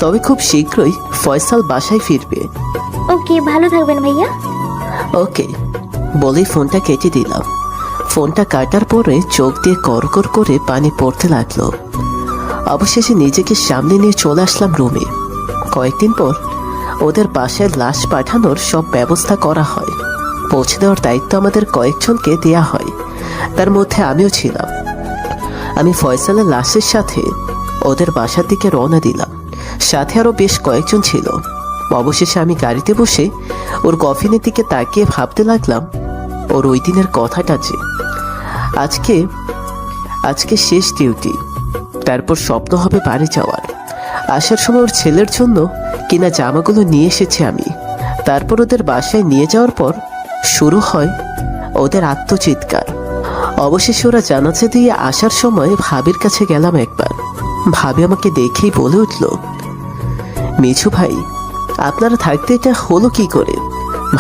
তবে খুব শীঘ্রই ফয়সাল বাসায় ফিরবে। ওকে, ভালো থাকবেন ভাইয়া। ওকে বলেই ফোনটা কেটে দিলাম। ফোনটা কাটার পরে চোখ দিয়ে করকর করে পানি পড়তে লাগলো। অবশেষে নিজেকে সামনে নিয়ে চলে আসলাম রুমে। কয়েকদিন পর ওদের বাসায় লাশ পাঠানোর সব ব্যবস্থা করা হয়। পৌঁছে দেওয়ার দায়িত্ব আমাদের কয়েকজনকে দেয়া হয়, তার মধ্যে আমিও ছিলাম। আমি ফয়সালের লাশের সাথে ওদের বাসার দিকে রওনা দিলাম। সাথে আরও বেশ কয়েকজন ছিল। অবশেষে আমি গাড়িতে বসে ওর কফিনের দিকে তাকিয়ে ভাবতে লাগলাম ওর ওই দিনের কথাটা যে আজকে শেষ ডিউটি, তারপর স্বপ্ন হবে বাড়ি যাওয়ার। আসার সময় ওর ছেলের জন্য কিনা জামাগুলো নিয়ে এসেছি আমি। তারপর ওদের বাসায় নিয়ে যাওয়ার পর শুরু হয় ওদের আত্মচিৎকার। অবশেষে ওরা জানাজা দিয়ে আসার সময় ভাবির কাছে গেলাম একবার। ভাবি আমাকে দেখেই বলে উঠল, মিছু ভাই, আপনারা থাকতে এটা হলো কি করে?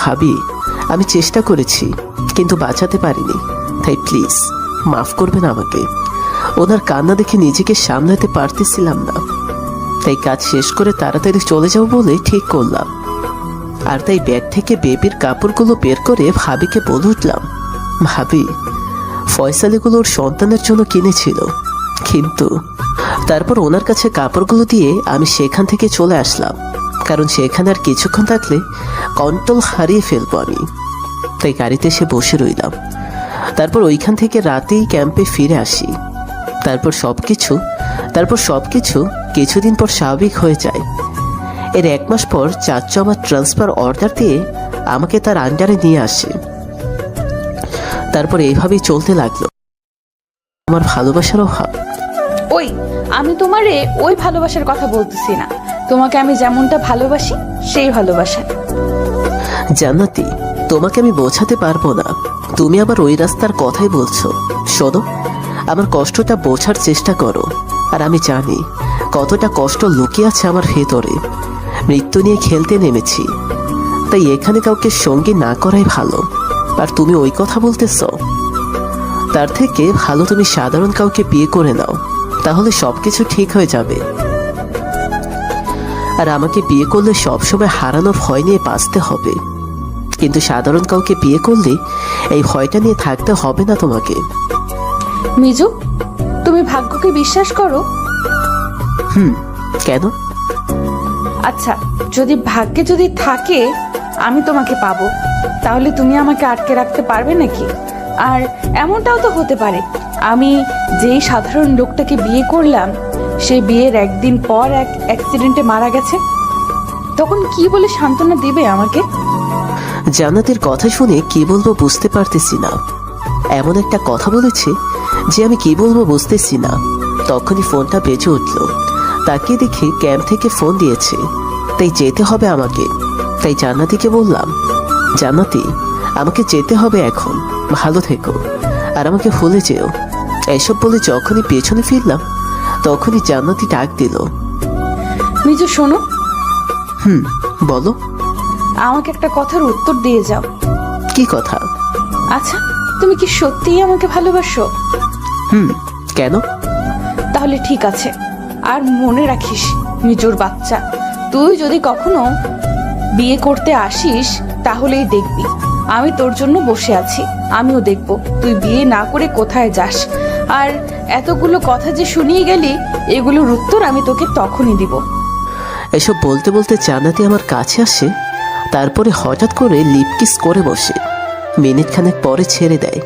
ভাবি, আমি চেষ্টা করেছি কিন্তু বাঁচাতে পারিনি, তাই প্লিজ মাফ করবেন আমাকে। ওনার কান্না দেখে নিজেকে সামলাতে পারতেছিলাম না, তাই কাজ শেষ করে তাড়াতাড়ি চলে যাবো বলে ঠিক করলাম। আর তাই ব্যাগ থেকে বেবির কাপড়গুলো বের করে ভাবিকে বলে উঠলাম, ভাবি, ফয়সালিগুলো ওর সন্তানের জন্য কিনেছিল, কিন্তু তারপর ওনার কাছে কাপড়গুলো দিয়ে আমি সেখান থেকে চলে আসলাম, কারণ সেখানে আর কিছুক্ষণ থাকলে কন্ট্রোল হারিয়ে ফেলবো আমি। তাই গাড়িতে এসে বসে রইলাম। তারপর ওইখান থেকে রাতেই ক্যাম্পে ফিরে আসি। তারপর সবকিছু কিছুদিন পর স্বাভাবিক হয়ে যায়। এর 1 মাস পর চাচু আমার ট্রান্সফার অর্ডার দিয়ে আমাকে তার আন্ডারে নিয়ে আসে। তারপর এইভাবেই চলতে লাগলো আমার ভালোবাসার অভাব। ওই, আমি তোমারে ওই ভালোবাসার কথা বলতেছি না, তোমাকে আমি যেমনটা ভালোবাসি সেই ভালোবাসা। জান্নাতি, তোমাকে আমি বোঝাতে পারবো না, তুমি আবার ওই রাস্তার কথাই বলছো। শোনো, আমার কষ্টটা বোঝার চেষ্টা করো। আর আমি জানি কতটা কষ্ট লুকিয়ে আছে আমার ভেতরে। মৃত্যু নিয়ে খেলতে নেমেছি, তাই এখানে কাউকে সঙ্গী না করাই ভালো। আর তুমি ওই কথা বলতেছ, তার থেকে ভালো তুমি সাধারণ কাউকে বিয়ে করে নাও, তাহলে সবকিছু ঠিক হয়ে যাবে। আর আমাকে বিয়ে করলে সবসময় হারানোর ভয় নিয়ে বাঁচতে হবে, কিন্তু সাধারণ কাউকে বিয়ে করলে এই ভয়টা নিয়ে থাকতে হবে না তোমাকে। মিজু, তুমি ভাগ্যকে বিশ্বাস করো? কেন? আচ্ছা, যদি থাকে আমি তোমাকে পাবো, তাহলে তুমি আমাকে আটকে রাখতে পারবে নাকি? আর এমনটাও তো হতে পারে আমি যেই সাধারণ লোকটাকে বিয়ে করলাম সে বিয়ের 1 দিন পর এক অ্যাক্সিডেন্টে মারা গেছে, তখন কি বলে সান্ত্বনা দিবে আমাকে? জান্নাতের কথা শুনে কি বলবো বুঝতে পারতেছি না। এমন একটা কথা বলেছে যে আমি কি বলবো বুঝতেছি না। তখনই ফোনটা বেজে উঠল। তাকিয়ে দেখি ক্যাম্প থেকে ফোন দিয়েছে, তাই যেতে হবে আমাকে। তাই জান্নাতিকে বললাম, জান্নাতি, আমাকে যেতে হবে এখন, ভালো থেকো আর আমাকে ভুলে যেও। এসব বলে যখনই পেছনে ফিরলাম তখনই জান্নাতি ডাক দিল, মিজু শোনো। বলো। আমাকে একটা কথার উত্তর দিয়ে যাও। কি কথা? আচ্ছা, তুমি কি সত্যিই আমাকে ভালোবাসো? কেন? তাহলে ঠিক আছে। আর মনে রাখিস মিজুর বাচ্চা, তুই যদি কখনো বিয়ে করতে আসিস তাহলেই দেখবি আমি তোর জন্য বসে আছি। আমিও দেখব তুই বিয়ে না করে কোথায় যাস। আর এতগুলো কথা যে শুনিয়ে গেলি, এগুলোর উত্তর আমি তোকে তখনই দিব। এসব বলতে বলতে জান্নাতি আমার কাছে আসে, তারপরে হঠাৎ করে লিপ কিস করে বসে। মিনিট খানেক পরে ছেড়ে দেয়।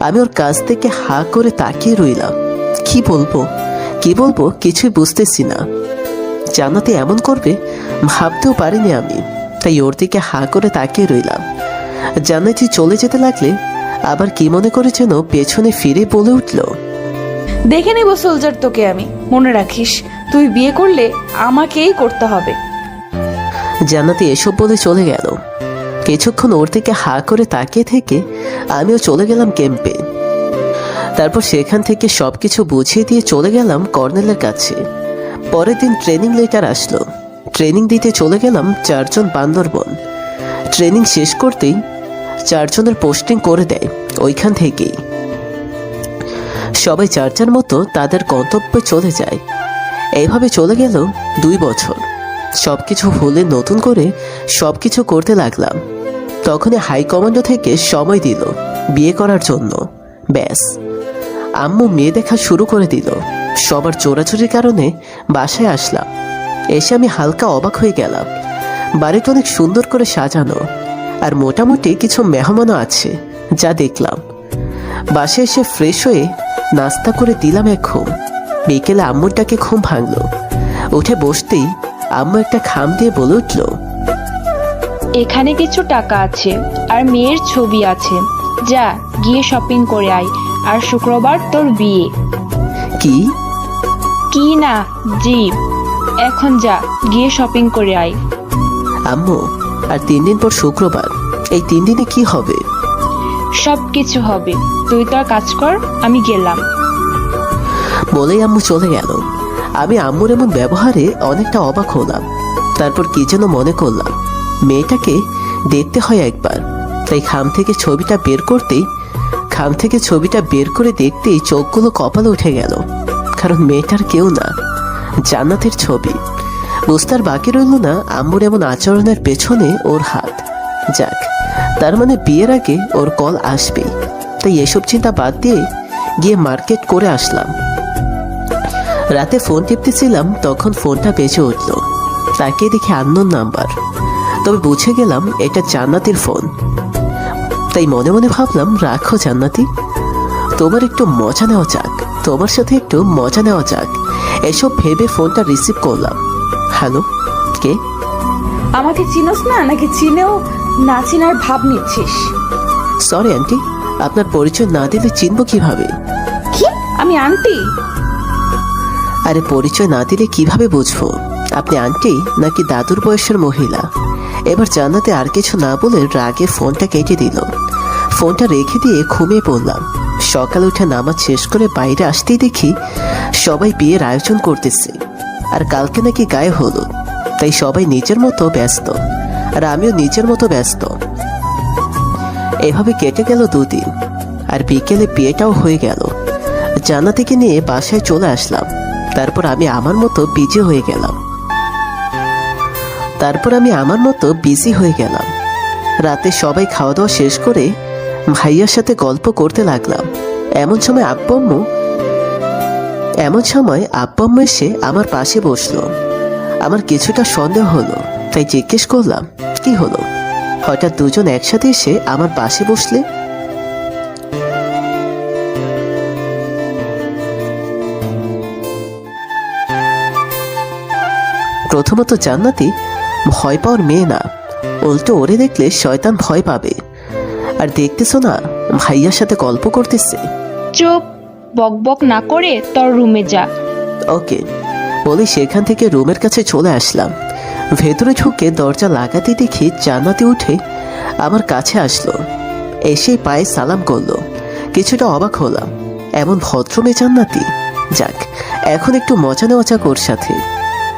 আমি ওর কাছ থেকে হা করে তাকিয়ে রইলাম। কি বলবো কিছুই বুঝতেছি না। জান্নাতি এমন করবে ভাবতেও পারিনি আমি, তাই ওর দিকে হা করে তাকিয়ে রইলাম। জান্নাতি চলে যেতে লাগলে আবার কি মনে করে যেন পেছনে ফিরে বলে উঠল, দেখে নিব সোলজার তোকে আমি। মনে রাখিস তুই বিয়ে করলে আমাকেই করতে হবে। জান্নাতি এসব বলে চলে গেল। কিছুক্ষণ ওর দিকে হা করে তাকিয়ে থেকে আমিও চলে গেলাম ক্যাম্পে। তারপর সেখান থেকে সবকিছু বুঝিয়ে দিয়ে চলে গেলাম কর্নেলের কাছে। পরের দিন ট্রেনিং লেটার আসলো। ট্রেনিং দিতে চলে গেলাম 4 জন বান্দরবন। ট্রেনিং শেষ করতেই 4 জনের পোস্টিং করে দেয় ওইখান থেকেই। সবাই যার যার মতো তাদের গন্তব্যে চলে যায়। এইভাবে চলে গেল 2 বছর। সবকিছু ভুলে নতুন করে সবকিছু করতে লাগলাম। তখনই হাইকমান্ড থেকে সময় দিল বিয়ে করার জন্য। ব্যাস, আম্মু মেয়ে দেখা শুরু করে দিল। সবার চোরাচুরির কারণে বাসায় আসলাম। এসে আমি হালকা অবাক হয়ে গেলাম। বাড়িটা অনেক সুন্দর করে সাজানো, আর মোটামুটি কিছু মেহমানও আছে যা দেখলাম। বাসায় এসে ফ্রেশ হয়ে নাস্তা করে দিলাম এক ঘুম। বিকেলে আম্মুর ডাকে ঘুম ভাঙলো। উঠে বসতেই আম্মু একটা খাম দিয়ে বলে উঠল, এখানে কিছু টাকা আছে আর মেয়ের ছবি আছে, যা গিয়ে শপিং করে আয়। আর শুক্রবার তোর বিয়ে। কি? কি না, জি, এখন যা গিয়ে শপিং করে আয়। আম্মু, আর 3 দিন পর শুক্রবার, এই 3 দিনে কি হবে? সব কিছু হবে, তুই তোর কাজ কর, আমি গেলাম। বলেই আম্মু চলে গেল। আমি আম্মুর এমন ব্যবহারে অনেকটা অবাক হলাম। তারপর কি যেন মনে করলাম, মেয়েটাকে দেখতে হয় একবার। তাই খাম থেকে ছবিটা বের করে দেখতেই চোখগুলো কপালে উঠে গেল। কারণ মেয়েটার কেউ না, জান্নাতের ছবি। বুঝতে আর বাকি রইল না আম্মুর এমন আচরণের পেছনে ওর হাত। যাক, তার মানে বিয়ের আগে ওর কল আসবেই। তাই এসব চিন্তা বাদ দিয়ে গিয়ে মার্কেট করে আসলাম। রাতে ফোন টিপতেছিলাম, তখন ফোনটা বেজে উঠল। তাকিয়ে দেখি আননোন নাম্বার। তবে বুঝে গেলাম এটা জান্নাতির ফোন। তাই মনে মনে ভাবলাম, রাখো জান্নাতি, তোমার সাথে একটু মজা নেওয়া যাক। এসব ভেবে ফোনটা রিসিভ করলাম। হ্যালো, কে? আমাকে চিনোস না, নাকি চিনেও না চিনার ভাব নিচ্ছিস? সরি আন্টি, আপনার পরিচয় না দিলে চিনব কিভাবে? কি? আমি আন্টি? আরে পরিচয় না দিলে কিভাবে বুঝবো আপনি আন্টি নাকি দাদুর বয়সের মহিলা? এবার জান্নাতে আর কিছু না বলে রাগে ফোনটা কেটে দিল। ফোনটা রেখে দিয়ে ঘুমিয়ে পড়লাম। সকালে উঠে নামাজ শেষ করে বাইরে আসতেই দেখি সবাই বিয়ের আয়োজন করতেছে। আর কালকে নাকি গায়ে হলুদ, তাই সবাই নিজের মতো ব্যস্ত, আর আমিও নিজের মতো ব্যস্ত। এভাবে কেটে গেল 2 দিন। আর বিকেলে বিয়েটাও হয়ে গেল। জান্নাতিকে নিয়ে বাসায় চলে আসলাম। তারপর আমি আমার মতো বিজি হয়ে গেলাম। রাতে সবাই খাওয়া দাওয়া শেষ করে ভাইয়ার সাথে গল্প করতে লাগলাম। এমন সময় আব্বু এসে আমার পাশে বসলো। আমার কিছুটা সন্দেহ হলো, তাই জিজ্ঞেস করলাম, কি হলো? হঠাৎ দুজন একসাথে এসে আমার পাশে বসলে? প্রথমত জান্নাতি ভয় পাওয়ার মেয়ে না, উল্টো ওরে দেখলে শয়তান ভয় পাবে। আর দেখতেছো না, ভাইয়ার সাথে গল্প করতেছে। চুপ, বকবক না করে তোর রুমে যা। ওকে বলে সেখান থেকে রুমের কাছে চলে আসলাম। ভেতরে ঢুকে দরজা লাগাতে দেখি জান্নাতি উঠে আমার কাছে আসলো। এসেই পায়ে সালাম করলো। কিছুটা অবাক হলাম, এমন ভদ্র মেয়ে জান্নাতি। যাক, এখন একটু মজা নেওয়া যাক ওর সাথে।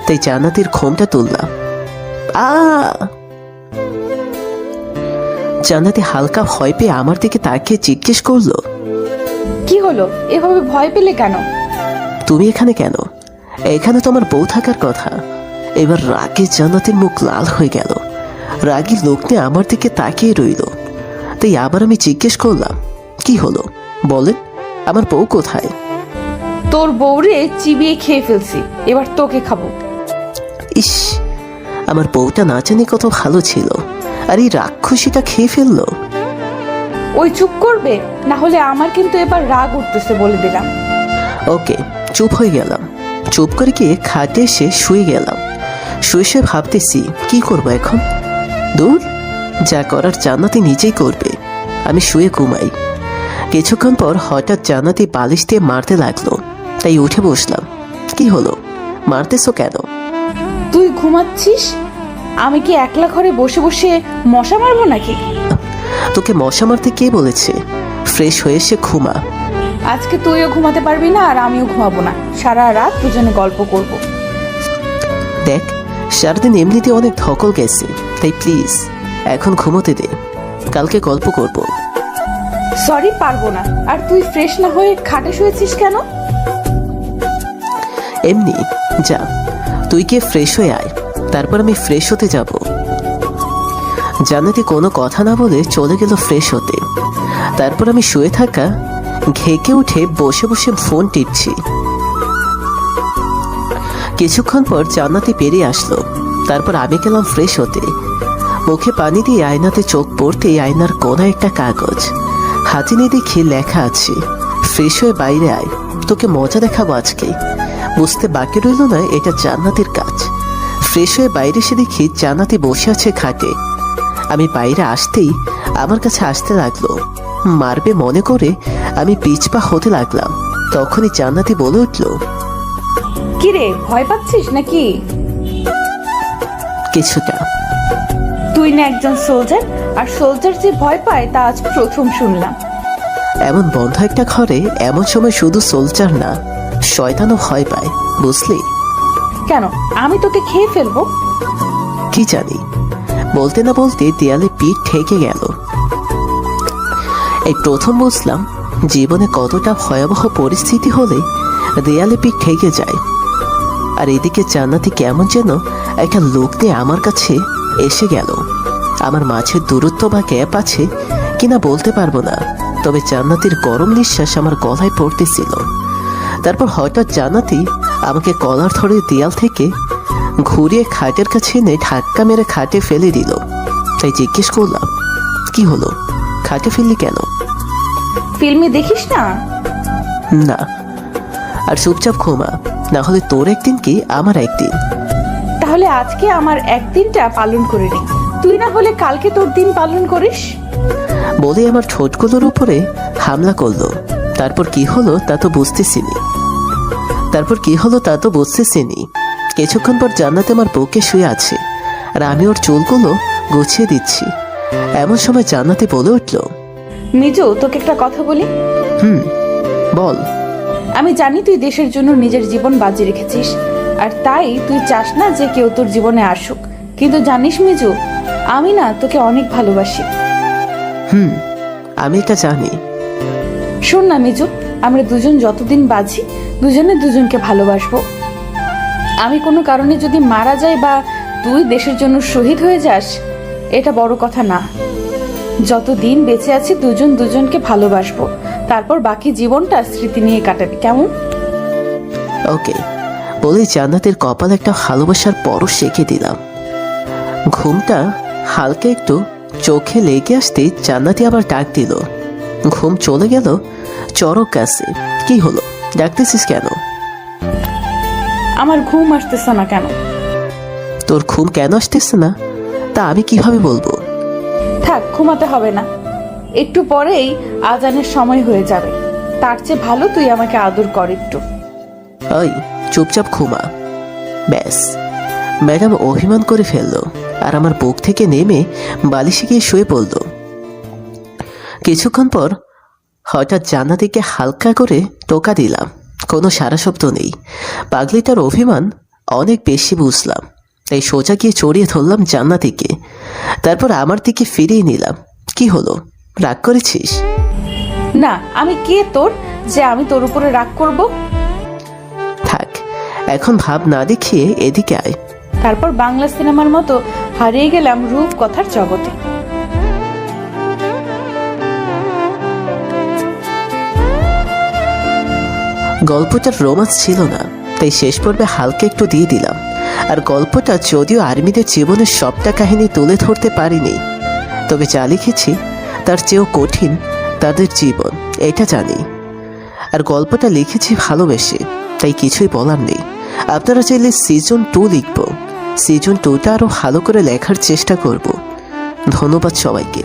তাই জান্নাতির ঘোমটা তুললাম। জান্নাতি হালকা ভয় পেয়ে আমার দিকে তাকিয়ে জিজ্ঞেস করলো, কি হলো? এভাবে ভয় পেলে কেন? তুমি এখানে কেন? এখানে তো আমার বউ থাকার কথা। এবার রাগে জান্নাতের মুখ লাল হয়ে গেল। রাগী লোক নিয়ে আমার দিকে তাকিয়ে রইল। তাই আবার আমি জিজ্ঞেস করলাম, কি হলো বলেন, আমার বউ কোথায়? তোর বউরে চিবিয়ে খেয়ে ফেলছি, এবার তোকে খাবো। ইস, আমার বউটা না জানি কত ভালো ছিল, আর এই রাক্ষসীটা খেয়ে ফেললো। ওই চুপ করবে, না হলে আমার কিন্তু এবার রাগ উঠতেছে বলে দিলাম। ওকে, চুপ হয়ে গেলাম। চুপ করে গিয়ে খাটে এসে শুয়ে গেলাম। শুয়ে ভাবতেছি কি করবো এখন। দূর, যা করার জান্নাতি নিজেই করবে, আমি শুয়ে ঘুমাই। কিছুক্ষণ পর হঠাৎ জান্নাতি বালিশ দিয়ে মারতে লাগলো। তাই উঠে বসলাম। কি হলো, মারতেছো কেন? তুই ঘুমাচ্ছিস, আমি কি একলা ঘরে বসে বসে মশা মারবো নাকি? তোকে মশা মারতে কে বলেছে? ফ্রেশ হয়ে এসে ঘুমা। আজকে তুইও ঘুমাতে পারবি না, আর আমিও ঘুমাবো না। সারা রাত দুজনে গল্প করব। দেখ, সারাদিন এমনিতে অনেক ধকল গেছে, তাই প্লিজ এখন ঘুমোতে দে, কালকে গল্প করব। সরি, পারবো না। আর তুই ফ্রেশ না হয়ে খাটে শুয়েছিস কেন? এমনি, যা তুই গিয়ে ফ্রেশ হয়ে আয়, তারপর আমি ফ্রেশ হতে যাব। জান্নাতি কোনো কথা না বলে চলে গেল ফ্রেশ হতে। তারপর আমি শুয়ে থাকা ঘেকে উঠে বসে বসে ফোন টিপছি। কিছুক্ষণ পর জান্নাতি বেরিয়ে আসলো। তারপর আমি গেলাম ফ্রেশ হতে। মুখে পানি দিয়ে আয়নাতে চোখ পড়তে আয়নার কোনায় একটা কাগজ হাতে নিয়ে দেখি লেখা আছে, ফ্রেশ হয়ে বাইরে আয়, তোকে মজা দেখাবো আজকে। বুঝতে বাকি রইল না এটা জান্নাতির কাজ। ফ্রেশ হয়ে বাইরে এসে দেখি জান্নাতি বসে আছে খাটে। আমি বাইরে আসতেই আমার কাছে আসতে লাগলো। মারবে মনে করে আমি পিছপা হতে লাগলাম। তখনই জান্নাতি বলে উঠলো, কিরে ভয় পাচ্ছিস নাকি? কিছুটা। তুই না একজন সোলজার, আর সোলজার যে ভয় পায় তা আজ প্রথম শুনলাম। এমন বন্ধ একটা ঘরে এমন সময় শুধু সোলজার না, শয়তানও ভয় পায়, বুঝলি? কেন, আমি তোকে খেয়ে ফেলবো? কি জানি, বলতে না বলতে দেয়ালে পিঠ ঠেকে গেল। এই প্রথম বুঝলাম জীবনে কতটা ভয়াবহ পরিস্থিতি হলে দেয়ালে পিঠ ঠেকে যায়। আর এদিকে জান্নাতি কেমন যেন একটা লোক দিয়ে আমার কাছে এসে গেল। আমার মাঝে দূরত্ব বা গ্যাপ আছে কিনা বলতে পারবো না, তবে জান্নাতির গরম নিঃশ্বাস আমার গলায় পড়তেছিল। তারপর হঠাৎ জান্নাতি আমাকে কলার ধরে দেয়াল থেকে ঘুরিয়ে খাটের কাছে এনে ধাক্কা মেরে খাটে ফেলে দিল। তাই জিজ্ঞেস করলাম, কি হলো, খাটে ফেললি কেন? ফিল্মে দেখিস না? না। আর চুপচাপ ঘুমা, না হলে তোর একদিন কি আমার একদিন। তাহলে আজকে আমার একদিনটা পালন করে নি, তুই না হলে কালকে তোর দিন পালন করিস। বলে আমার ঠোঁটগুলোর উপরে হামলা করলো। তারপর কি হলো তা তো বুঝতেছিনি। কিছুক্ষণ পর জান্নাত আমার বুকে শুয়ে আছে, আর আমি ওর চুলগুলো গুছিয়ে দিচ্ছি। এমন সময় জান্নাতে বলে উঠলো, মিজু, তোকে একটা কথা বলি। বল। আমি জানি তুই দেশের জন্য নিজের জীবন বাজি রেখেছিস, আর তাই তুই চাস না যে কেউ তোর জীবনে আসুক। কিন্তু জানিস মিজু, আমি না তোকে অনেক ভালোবাসি। আমি এটা জানি। শোন না মিজু, আমরা দুজন যতদিন বাঁচি দুজনে দুজনকে ভালোবাসবো। আমি কোনো কারণে যদি মারা যাই বা তুই দেশের জন্য শহীদ হয়ে যাস, এটা বড় কথা না। যতদিন বেঁচে আছি দুজন দুজনকে ভালোবাসবো, তারপর বাকি জীবনটা স্মৃতি নিয়ে কাটাবি, কেমন? ওকে। বলে জান্নাতের কপালে একটা ভালোবাসার পরশ রেখে দিলাম। ঘুমটা হালকা একটু চোখে লেগে আসতেই জান্নাতি আবার ডাক দিল। ঘুম চলে গেল চরক কাছে। কি হলো, ডাকতেছিস কেন? আমার ঘুম আসতেছে না কেন? তোর ঘুম কেন আসতেছে না তা আমি কিভাবে বলবো? থাক, ঘুমাতে হবে না, একটু পরেই আজানের সময় হয়ে যাবে। তার চেয়ে ভালো তুই আমাকে আদর কর একটু। ওই চুপচাপ ঘুমা। ব্যাস, ম্যাডাম অভিমান করে ফেললো আর আমার বুক থেকে নেমে বালিশে গিয়ে শুয়ে পড়ল। কিছুক্ষণ পর হঠাৎ জান্নাতিকে হালকা করে টোকা দিলাম। কোনো সারা শব্দ নেই। পাগলিটার অভিমান অনেক বেশি বুঝলাম, তাই সোজা গিয়ে চড়িয়ে ধরলাম জান্নাতিকে। তারপর আমার দিকে ফিরিয়ে নিলাম। কি হলো, রাগ করেছিস? না, আমি কে তোর যে আমি তোর উপরে রাগ করব? থাক, এখন ভাব না দেখিয়ে এদিকে আয়। তারপর বাংলা সিনেমার মতো হারিয়ে গেলাম রূপ কথার জগতে। গল্পটার রোমান্স ছিল না, তাই শেষ পর্বে হালকা একটু দিয়ে দিলাম। আর গল্পটা যদিও আর্মিদের জীবনের সবটা কাহিনী তুলে ধরতে পারিনি, তবে যা লিখেছি তার চেয়েও কঠিন তাদের জীবন, এটা জানি। আর গল্পটা লিখেছি ভালোবেসে, তাই কিছুই বলার নেই। আপনারা চাইলে সিজন 2 লিখব। সিজন 2টা আরও ভালো করে লেখার চেষ্টা করব। ধন্যবাদ সবাইকে।